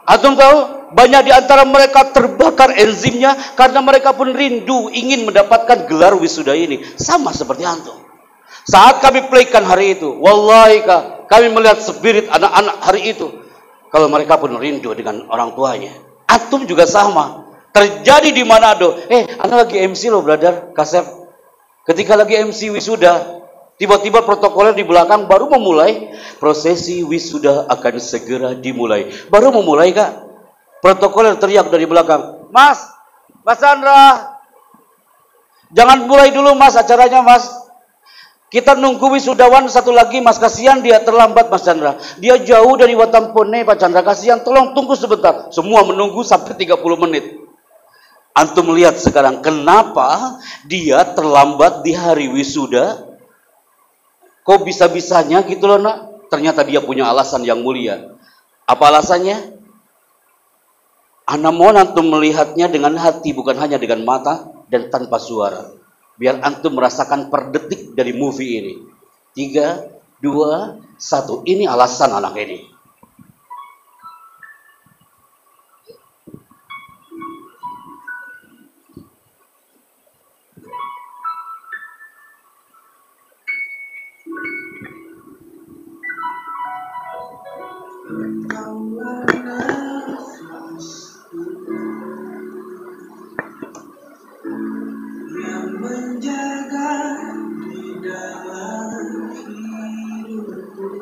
Antum tahu, banyak di antara mereka terbakar enzimnya karena mereka pun rindu ingin mendapatkan gelar wisuda ini. Sama seperti antum. Saat kami playkan hari itu, wallahi kami melihat spirit anak-anak hari itu. Kalau mereka pun rindu dengan orang tuanya. Antum juga sama. Terjadi di Manado. Anak lagi MC loh, brother, Kasep. Ketika lagi MC wisuda, tiba-tiba protokoler di belakang baru memulai, prosesi wisuda akan segera dimulai. Baru memulai, Kak. Protokoler teriak dari belakang, Mas Chandra, jangan mulai dulu Mas acaranya Mas. Kita nunggu wisudawan satu lagi Mas, kasihan dia terlambat Mas Chandra. Dia jauh dari Watampone Pak Chandra, kasihan, tolong tunggu sebentar. Semua menunggu sampai 30 menit. Antum melihat sekarang kenapa dia terlambat di hari wisuda? Kok bisa-bisanya gitu loh nak? Ternyata dia punya alasan yang mulia. Apa alasannya? Ana mohon antum melihatnya dengan hati, bukan hanya dengan mata dan tanpa suara. Biar antum merasakan per detik dari movie ini. 3, 2, 1. Ini alasan anak ini. Menjaga di dalam hidupku,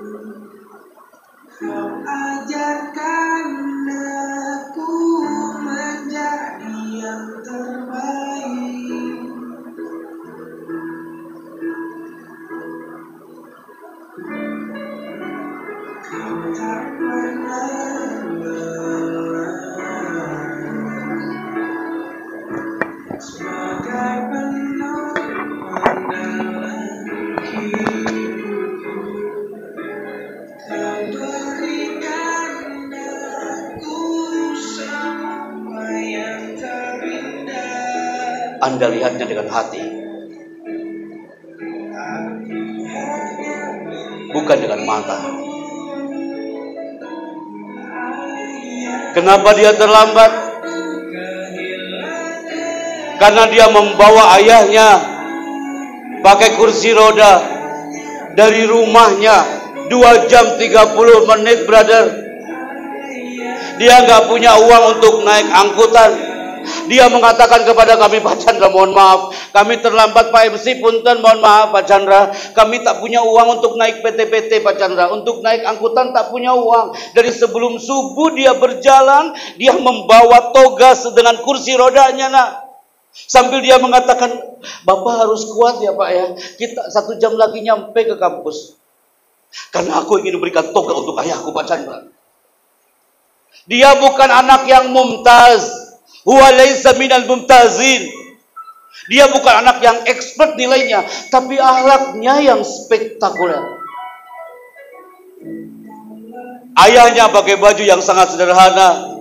kau ajarkan aku menjadi yang terbaik. Kau tak pernah sebagai penopang dalam hidupku, kau berikan aku semua yang terindah. Anda lihatnya dengan hati, bukan dengan mata. Kenapa dia terlambat? Karena dia membawa ayahnya pakai kursi roda dari rumahnya 2 jam 30 menit, brother. Dia nggak punya uang untuk naik angkutan. Dia mengatakan kepada kami, Pak Chandra, mohon maaf, kami terlambat Pak MC, punten, mohon maaf Pak Chandra, kami tak punya uang untuk naik PT-PT Pak Chandra, untuk naik angkutan tak punya uang. Dari sebelum subuh dia berjalan, dia membawa toga dengan kursi rodanya nak. Sambil dia mengatakan, Bapak harus kuat ya Pak ya, kita 1 jam lagi nyampe ke kampus. Karena aku ingin memberikan toga untuk ayahku Pak Chandra. Dia bukan anak yang mumtaz, huwa laisa minal mumtazin. Dia bukan anak yang expert nilainya, tapi akhlaknya yang spektakuler. Ayahnya pakai baju yang sangat sederhana,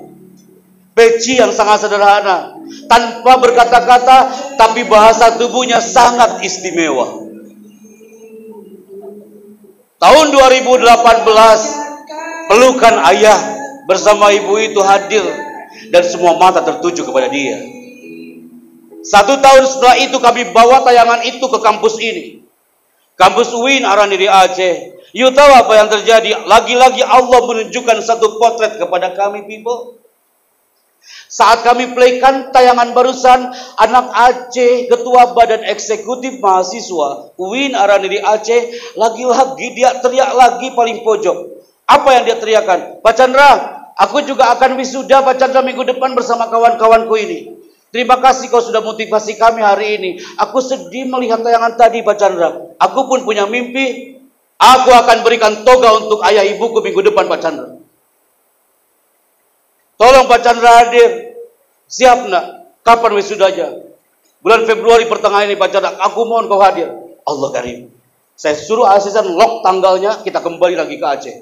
peci yang sangat sederhana, tanpa berkata-kata, tapi bahasa tubuhnya sangat istimewa. Tahun 2018, pelukan ayah bersama ibu itu hadir dan semua mata tertuju kepada dia. 1 tahun setelah itu kami bawa tayangan itu ke kampus ini, kampus UIN Araniri Aceh. You tahu apa yang terjadi? Lagi-lagi Allah menunjukkan satu potret kepada kami, people. Saat kami playkan tayangan barusan, anak Aceh, ketua badan eksekutif mahasiswa UIN Araniri Aceh, lagi-lagi dia teriak lagi paling pojok. Apa yang dia teriakan? Pak Chandra, aku juga akan wisuda Pak Chandra minggu depan bersama kawan-kawanku ini. Terima kasih kau sudah motivasi kami hari ini. Aku sedih melihat tayangan tadi Pak Chandra. Aku pun punya mimpi. Aku akan berikan toga untuk ayah ibuku minggu depan Pak Chandra. Tolong Pak Chandra hadir. Siap nak? Kapan wisudanya? Bulan Februari pertengahan ini Pak Chandra. Aku mohon kau hadir. Allah karim. Saya suruh asisten lock tanggalnya. Kita kembali lagi ke Aceh.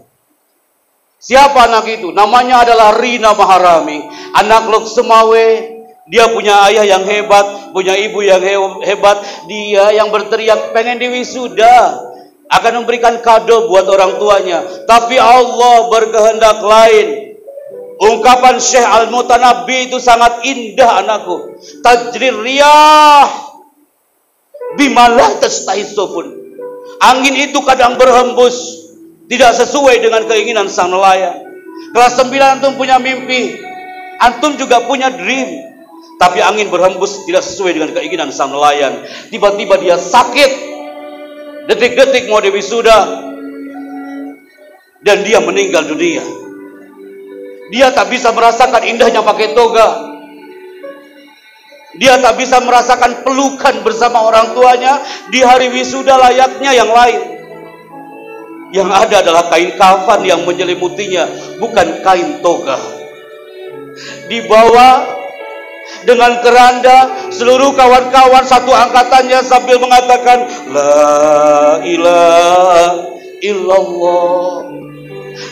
Siapa anak itu? Namanya adalah Rina Maharami. Anak Lok Semawe. Dia punya ayah yang hebat, punya ibu yang hebat. Dia yang berteriak pengen diwisuda. akan memberikan kado buat orang tuanya. Tapi Allah berkehendak lain. Ungkapan Syekh Al-Mutanabbi itu sangat indah anakku. Tajrir riyah bima la tastahisu pun. Angin itu kadang berhembus tidak sesuai dengan keinginan sang nelayan. Kelas 9 antum punya mimpi, antum juga punya dream, tapi angin berhembus tidak sesuai dengan keinginan sang nelayan. Tiba-tiba dia sakit, detik-detik mau wisuda, dan dia meninggal dunia. Dia tak bisa merasakan indahnya pakai toga. Dia tak bisa merasakan pelukan bersama orang tuanya di hari wisuda layaknya yang lain. Yang ada adalah kain kafan yang menyelimutinya, bukan kain toga. Dibawa dengan keranda, seluruh kawan-kawan satu angkatannya sambil mengatakan La ilaha illallah,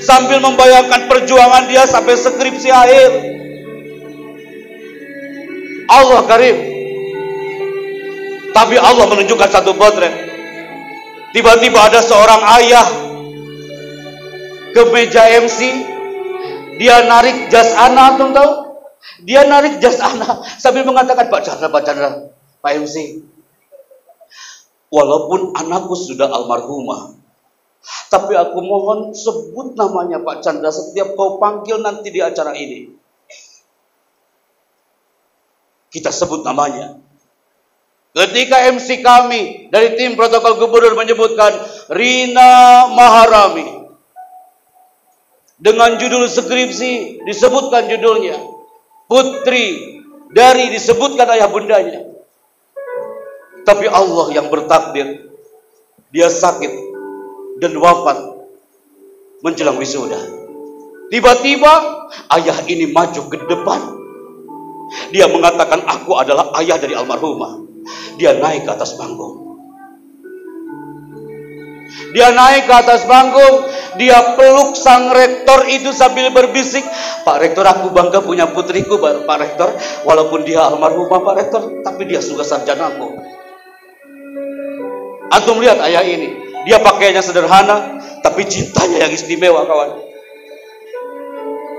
sambil membayangkan perjuangan dia sampai skripsi akhir. Allah karim. Tapi Allah menunjukkan satu potret. Tiba-tiba ada seorang ayah ke meja MC, dia narik jas ana, antum tahu? Dia narik jas ana sambil mengatakan, Pak Chandra, Pak MC, walaupun anakku sudah almarhumah, tapi aku mohon sebut namanya Pak Chandra setiap kau panggil nanti di acara ini. Kita sebut namanya. Ketika MC kami dari tim protokol gubernur menyebutkan Rina Maharami dengan judul skripsi, disebutkan judulnya, putri dari disebutkan ayah bundanya. Tapi Allah yang bertakdir, dia sakit dan wafat menjelang wisuda. Tiba-tiba ayah ini maju ke depan. Dia mengatakan, aku adalah ayah dari almarhumah. Dia naik ke atas panggung. Dia naik ke atas panggung, dia peluk sang rektor itu sambil berbisik, Pak Rektor, aku bangga punya putriku, Pak Rektor. Walaupun dia almarhumah, Pak Rektor, tapi dia juga sarjanaku. Antum lihat ayah ini, dia pakaiannya sederhana, tapi cintanya yang istimewa, kawan.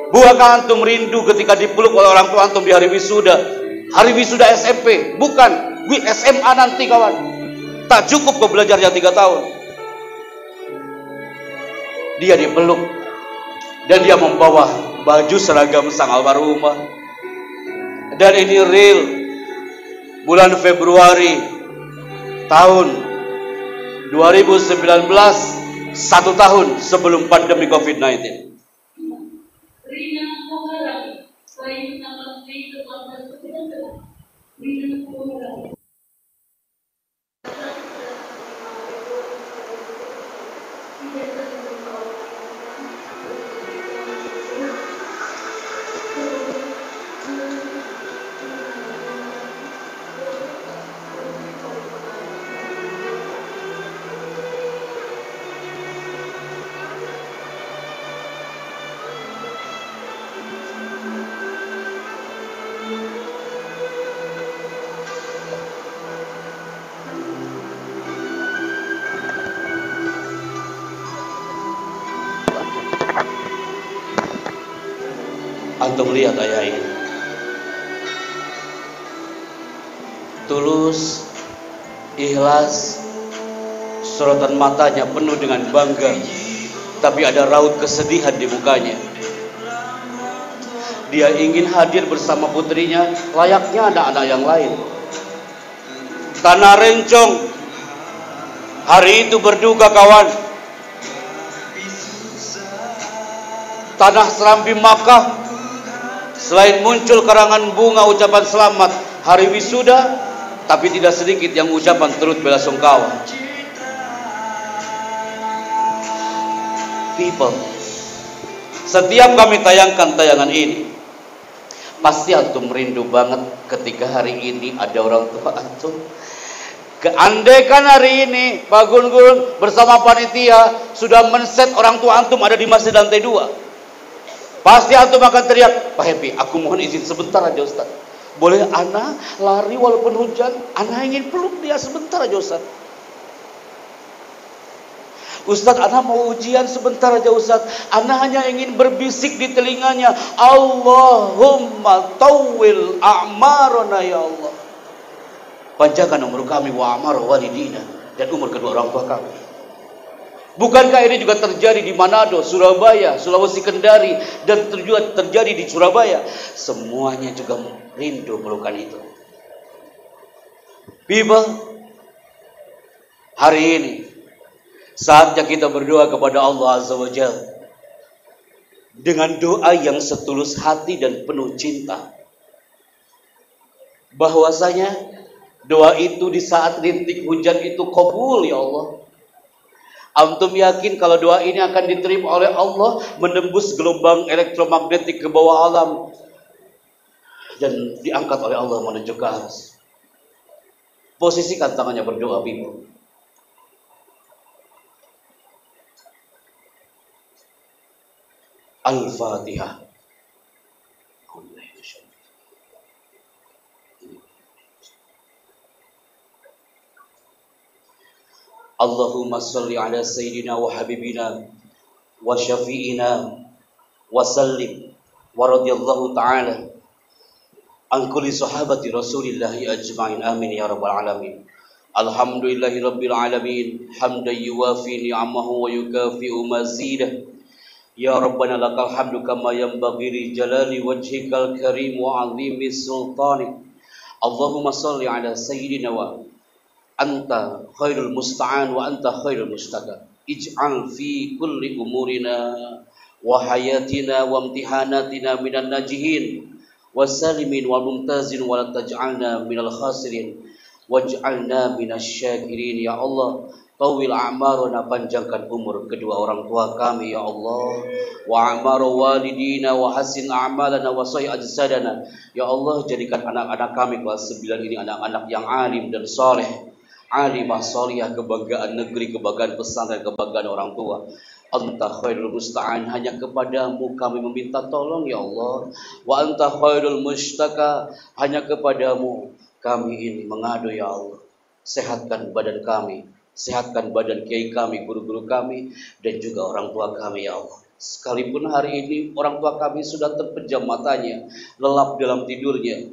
Bukankah antum rindu ketika dipeluk oleh orang tua antum di hari wisuda SMP, bukan SMA nanti, kawan. Tak cukup kau belajarnya 3 tahun. Dia dipeluk dan dia membawa baju seragam sang almarhumah. Dan ini real, bulan Februari tahun 2019, 1 tahun sebelum pandemi COVID-19. Rina Maharami, selain nama Sri Ketua Rina Maharami. Antum lihat ayah ini tulus, ikhlas, sorotan matanya penuh dengan bangga, tapi ada raut kesedihan di mukanya. Dia ingin hadir bersama putrinya layaknya anak-anak yang lain. Tanah Rencong hari itu berduka, kawan. Tanah Serambi Makkah, selain muncul karangan bunga ucapan selamat hari wisuda, tapi tidak sedikit yang ucapan turut bela sungkawa. People, setiap kami tayangkan tayangan ini, pasti antum rindu banget ketika hari ini ada orang tua antum. Andaikan hari ini Pak Gun-Gun bersama panitia sudah men-set orang tua antum ada di masjid lantai 2, pasti antum akan teriak, Pak Happy, aku mohon izin sebentar aja Ustaz. Boleh ana lari walaupun hujan? Ana ingin peluk dia sebentar aja Ustaz. Ustadz, ana mau ujian sebentar aja Ustadz. Ana hanya ingin berbisik di telinganya, Allahumma tawwil a'marana ya Allah. Panjangkan umur kami wa amar walidina, dan umur kedua orang tua kami. Bukankah ini juga terjadi di Manado, Surabaya, Sulawesi Kendari, dan juga terjadi di Surabaya? Semuanya juga rindu melukan itu. People, hari ini saatnya kita berdoa kepada Allah Azza wa Jalla dengan doa yang setulus hati dan penuh cinta. Bahwasanya doa itu di saat rintik hujan itu kabul ya Allah. Antum yakin kalau doa ini akan diterima oleh Allah, menembus gelombang elektromagnetik ke bawah alam dan diangkat oleh Allah menuju ke atas. Posisikan tangannya berdoa, Bibu. Al-Fatihah. Allahumma salli ala sayyidina wa habibina wa syafi'ina wa sallim wa radiyallahu ta'ala an kulli sahabati rasulillahi ajma'in, amin ya rabbal alamin. Alhamdulillahi rabbil alamin, hamdan yuwafi ni'amahu wa yukafi'u mazidah. Ya Rabbana lakal hamdu kama yanbaghi li jalali wajhikal karim wa 'azimi sultanik. Allahumma salli ala sayyidina wa anta khairul musta'an wa anta khairul mustaqab. Ij'al fi kulli umurina wa hayatina wa imtihanatina minan najihin wa salimin wa mumtazin wa la taj'alna minal khasirin waj'alna minasy syakirin. Ya Allah, tawil a'maruna, panjangkan umur kedua orang tua kami ya Allah, wa a'maru walidina wa hasin a'malana wa sahih ajsadana. Ya Allah, jadikan anak-anak kami kelas 9 ini anak-anak yang alim dan saleh, alimah salihah, kebanggaan negeri, kebanggaan pesantren, kebanggaan orang tua. Anta khairul musta'an, hanya kepadamu kami meminta tolong ya Allah. Wa anta khairul mustaka, hanya kepadamu kami ini mengadu ya Allah. Sehatkan badan kami, sehatkan badan kiai kami, guru-guru kami, dan juga orang tua kami ya Allah. Sekalipun hari ini orang tua kami sudah terpejam matanya, lelap dalam tidurnya,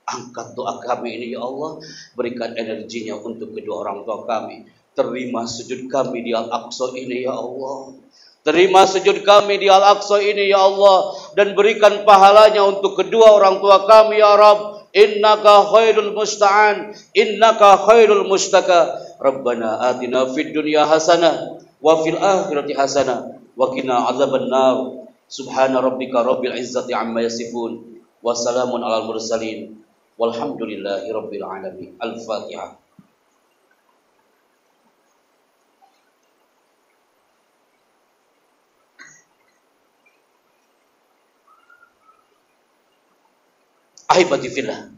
angkat doa kami ini ya Allah, berikan energinya untuk kedua orang tua kami. Terima sujud kami di Al-Aqsa ini ya Allah. Terima sujud kami di Al-Aqsa ini ya Allah, dan berikan pahalanya untuk kedua orang tua kami ya Rabb. Innaka khairul musta'an, innaka khairul mustaka. Rabbana atina fid dunya hasanah wa fil akhirati hasanah wa qina adzabannar. Subhana rabbika rabbil izzati amma yasifun wa salamun alal mursalin walhamdulillahi rabbil alamin. Al-Fatihah. Ahibati fillah.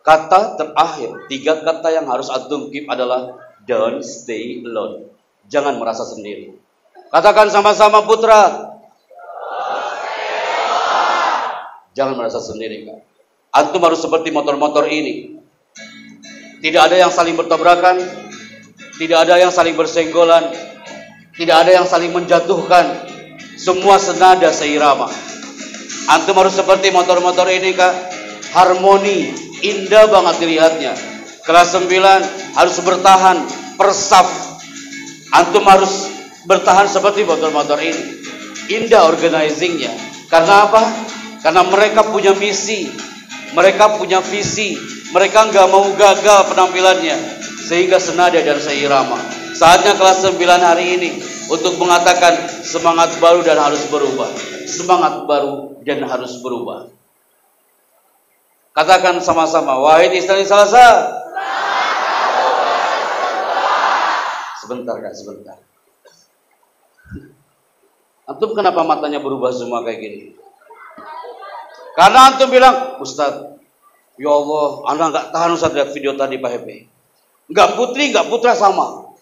Kata terakhir, 3 kata yang harus antum keep adalah don't stay alone. Jangan merasa sendiri. Katakan sama-sama putra. Jangan merasa sendiri, Kak. Antum harus seperti motor-motor ini. Tidak ada yang saling bertabrakan, tidak ada yang saling bersenggolan, tidak ada yang saling menjatuhkan. Semua senada seirama. Antum harus seperti motor-motor ini, Kak. Harmoni, indah banget dilihatnya. Kelas 9 harus bertahan persaf. Antum harus bertahan seperti motor-motor ini. Indah organizingnya. Karena apa? Karena mereka punya misi, mereka punya visi, mereka nggak mau gagal penampilannya, sehingga senada dan seirama. Saatnya kelas 9 hari ini untuk mengatakan semangat baru dan harus berubah. Semangat baru dan harus berubah. Katakan sama-sama, wahid isnani salasa. Sebentar Kak, sebentar. Antum kenapa matanya berubah semua kayak gini? Karena antum bilang, Ustaz, ya Allah, anak nggak tahan Ustaz lihat video tadi Pak Hepe. Nggak putri, nggak putra sama.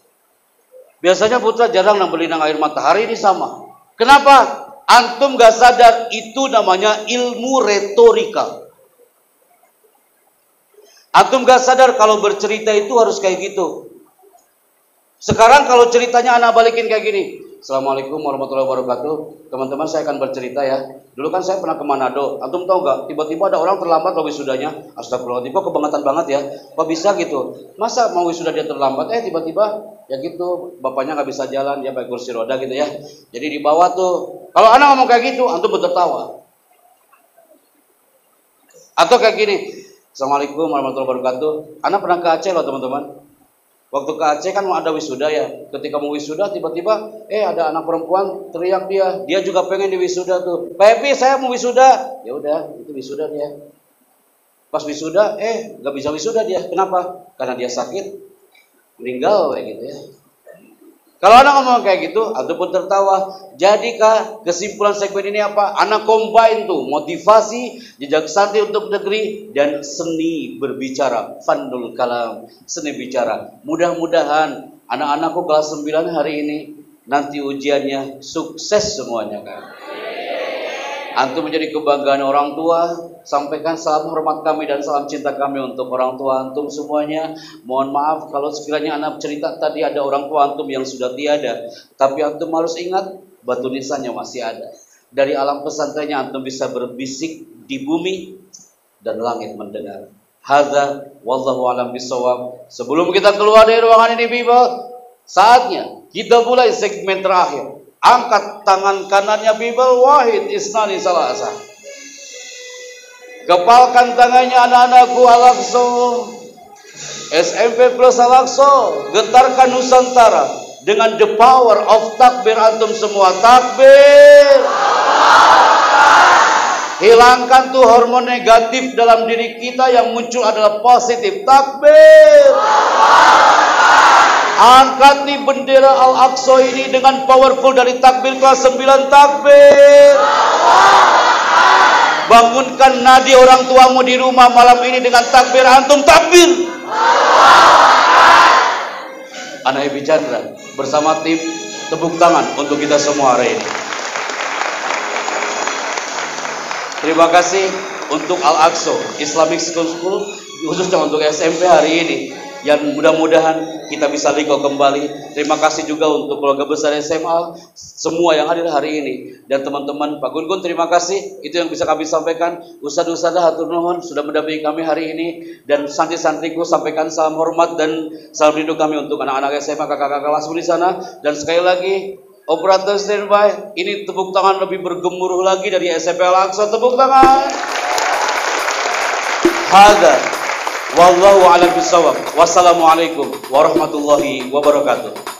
Biasanya putra jarang beli nang air mata, hari ini sama. Kenapa? Antum nggak sadar itu namanya ilmu retorika. Antum nggak sadar kalau bercerita itu harus kayak gitu. Sekarang kalau ceritanya anak balikin kayak gini. Assalamualaikum warahmatullahi wabarakatuh. Teman-teman, saya akan bercerita ya. Dulu kan saya pernah ke Manado. Antum tahu nggak? Tiba-tiba ada orang terlambat loh wisudanya. Astagfirullahaladzim, kok kebangetan banget ya. Kok bisa gitu? Masa mau wisuda dia terlambat? Tiba-tiba ya gitu. Bapaknya nggak bisa jalan, dia pakai kursi roda gitu ya. Jadi di bawah tuh. Kalau anak ngomong kayak gitu, antum tertawa. Atau kayak gini. Assalamualaikum warahmatullahi wabarakatuh. Anak pernah ke Aceh loh teman-teman. Waktu ke Aceh kan mau ada wisuda ya. Ketika mau wisuda tiba-tiba ada anak perempuan teriak dia juga pengen di wisuda tuh. Pak Epi, saya mau wisuda. Ya udah, itu wisuda dia. Pas wisuda nggak bisa wisuda dia. Kenapa? Karena dia sakit, meninggal kayak gitu ya. Kalau anak ngomong kayak gitu, antum pun tertawa. Jadi kesimpulan segmen ini apa? Anak combine tuh motivasi, jejak santri untuk negeri, dan seni berbicara. Fandul kalam, seni bicara. Mudah-mudahan anak-anakku kelas 9 hari ini nanti ujiannya sukses semuanya kan. Antum menjadi kebanggaan orang tua. Sampaikan salam hormat kami dan salam cinta kami untuk orang tua antum semuanya. Mohon maaf kalau sekiranya anak cerita tadi ada orang tua antum yang sudah tiada. Tapi antum harus ingat batu nisannya masih ada. Dari alam pesantrennya antum bisa berbisik di bumi dan langit mendengar. Hadza wallahu a'lam bishawab. Sebelum kita keluar dari ruangan ini Bible, saatnya kita mulai segmen terakhir. Angkat tangan kanannya Bible, wahid isnani salasa. Kepalkan tangannya anak-anakku Al-Aqsa. SMP plus Al-Aqsa. Getarkan Nusantara dengan the power of takbir antum semua. Takbir. Hilangkan tuh hormon negatif dalam diri kita, yang muncul adalah positif. Takbir. Angkat nih bendera Al-Aqsa ini dengan powerful dari takbir kelas 9. Takbir. Bangunkan nadi orang tuamu di rumah malam ini dengan takbir antum. Takbir. Anak Ebi Chandra bersama tim, tepuk tangan untuk kita semua hari ini. Terima kasih untuk Al-Aqsa Islamic School, khususnya untuk SMP hari ini, yang mudah-mudahan kita bisa liko kembali. Terima kasih juga untuk keluarga besar SMA semua yang hadir hari ini, dan teman-teman Pak Gun-Gun, terima kasih. Itu yang bisa kami sampaikan. Ustadz-ustadzah hatur nuhun sudah mendampingi kami hari ini, dan santri-santriku sampaikan salam hormat dan salam rindu kami untuk anak-anak SMA, kakak-kakak kelasku di sana. Dan sekali lagi, operator standby, ini tepuk tangan lebih bergemuruh lagi dari SMP Al-Aqsa. Tepuk tangan. Hadza wallahu a'lam bishawab. Wassalamualaikum warahmatullahi wabarakatuh.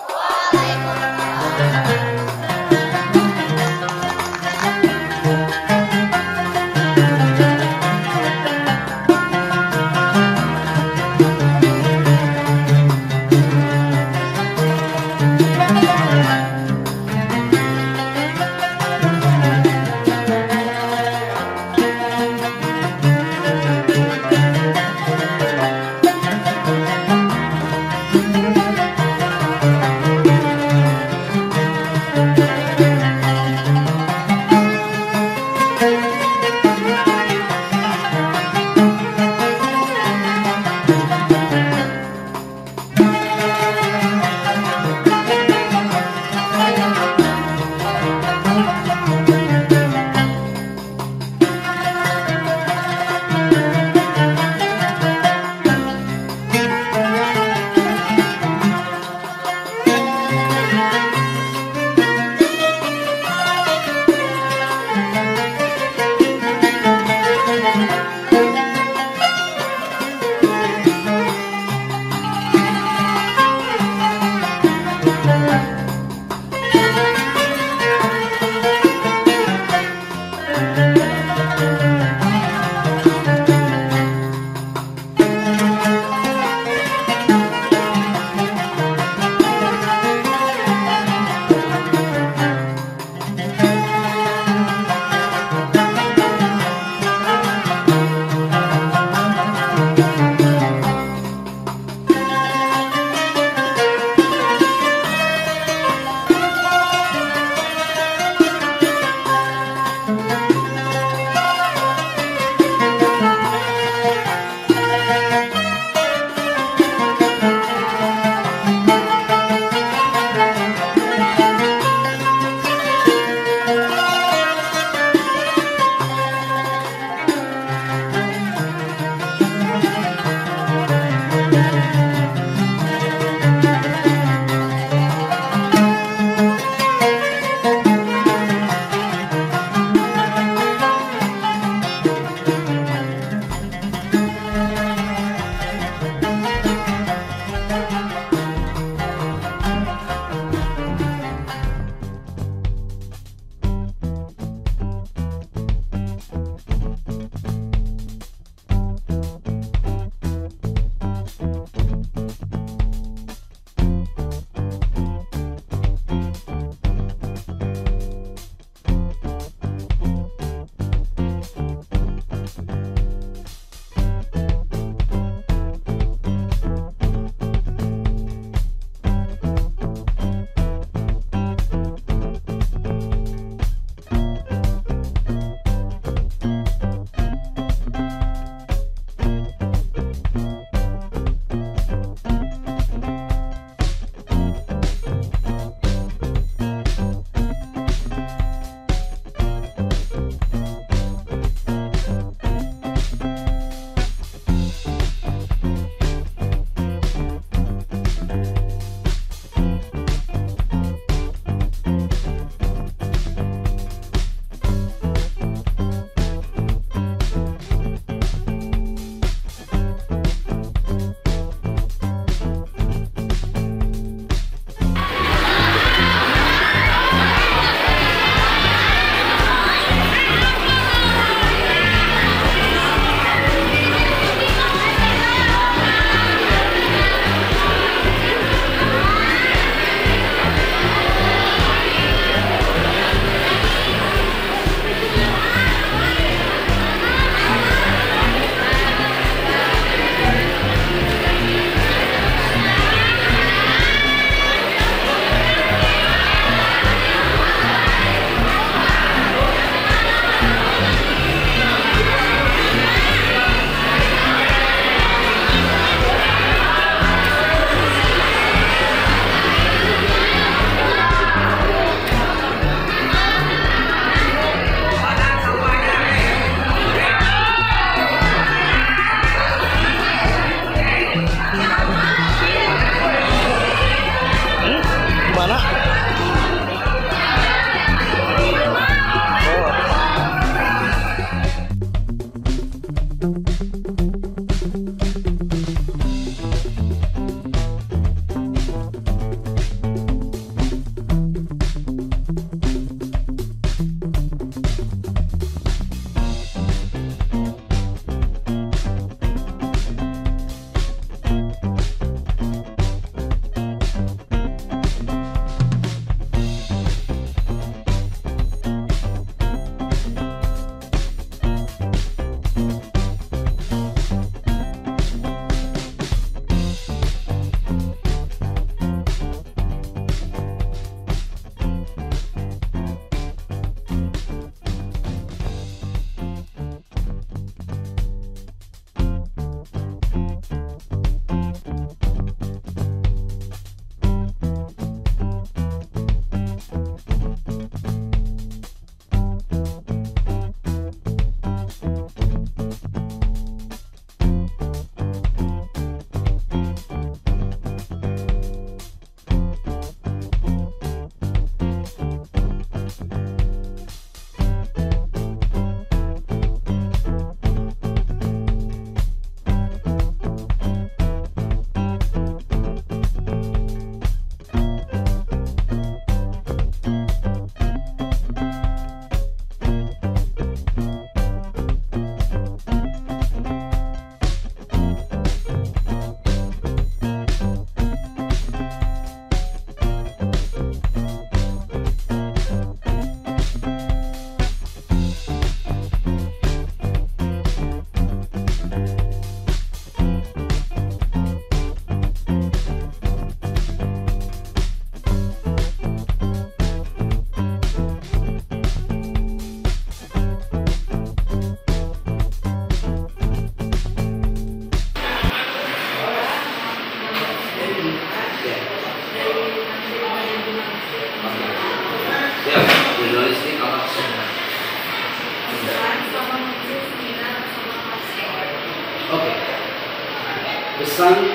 kesan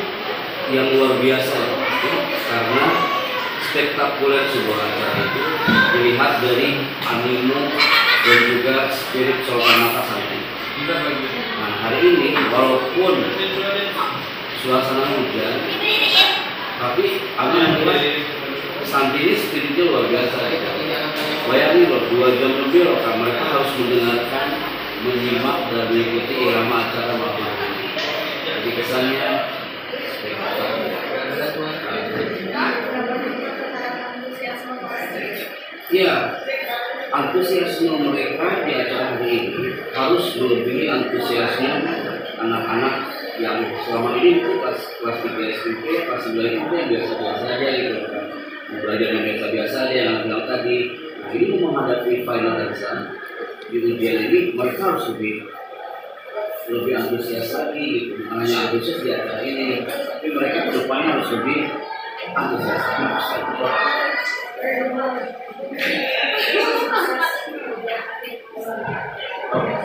yang luar biasa ya, karena spektakuler sebuah acara itu dilihat dari animo dan juga spirit Solkanata saat ini. Nah, hari ini walaupun suasana hujan, tapi alhamdulillah santri spiritnya luar biasa. Bayangin loh, 2 jam lebih loh, mereka harus mendengarkan, menyimak dan mengikuti irama acara Bapak. Jadi kesannya ya, antusiasme mereka di acara hari ini harus melebihi antusiasme anak-anak yang selama ini itu kelas 3 SMP, kelas 9 itu yang biasa-biasa aja gitu kan, belajar yang biasa-biasa aja yang bilang tadi. Nah, ini mau menghadapi final exam di ujian ini, mereka harus lebih antusias lagi gitu. Hanya antusias di acara ini, tapi mereka kedepannya harus lebih antusias.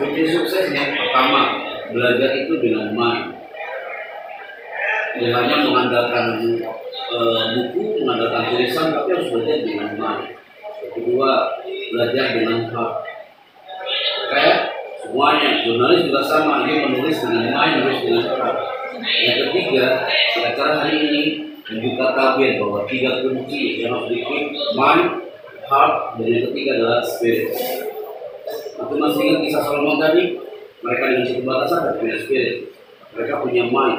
Kunci suksesnya pertama, belajar itu dengan main. Tidak hanya mengandalkan buku, mengandalkan tulisan, tapi harus belajar dengan main. Kedua, belajar dengan hak. Kayak semuanya, jurnalis juga sama, dia menulis dengan main, menulis dengan hak. Yang ketiga, di acara hari ini membuka tabir bahwa 3 kunci yang harus dikeep: mind, heart, dan yang ketiga adalah spirit. Aku masih ingat kisah Solomon tadi, mereka dengan satu batasan dan punya spirit. Mereka punya mind,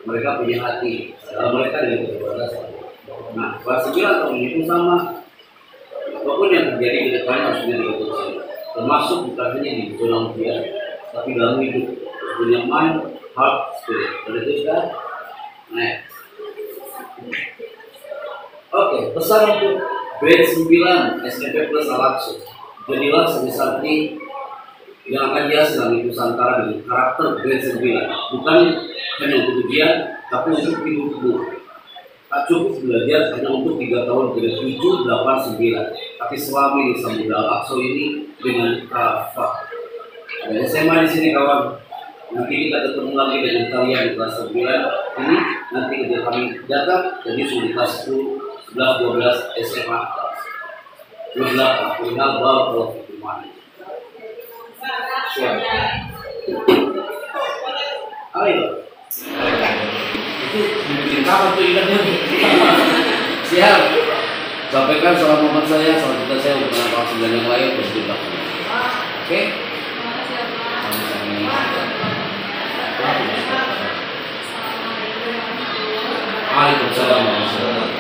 mereka punya hati, dalam mereka dengan satu batasan. Nah, kelas 9 tahun itu sama. Apapun yang terjadi di depannya harus dikeputuskan, termasuk bukan hanya di zona ujian, tapi dalam hidup. Punya mind, heart, spirit. Dan itu sudah next. Oke, pesan untuk grade 9 SMP plus Alaksu. Jadilah santri yang akan hias dalam Nusantara dengan karakter grade 9. Bukan hanya untuk ujian, tapi untuk hidupmu. Tak cukup belajar hanya untuk 3 tahun grade 7, 8, 9. Tapi selama ini Samudra Al-Aqsa ini dengan kafah. Ada SMA di sini kawan. Nanti kita ketemu lagi dengan kalian di kelas 9 ini. Nanti ketika kami datang, jadi sudah di kelas 10, 11, 12 SMA kelas 28. Tinggal bawa kalau pertemuan. Siap. Ayo. Itu bikin kapan tuh ikannya? Siap. Sampaikan salam hormat saya, salam kita saya untuk anak-anak sembilan yang lain berjumpa. Oke? Waalaikumsalam warahmatullahi wabarakatuh.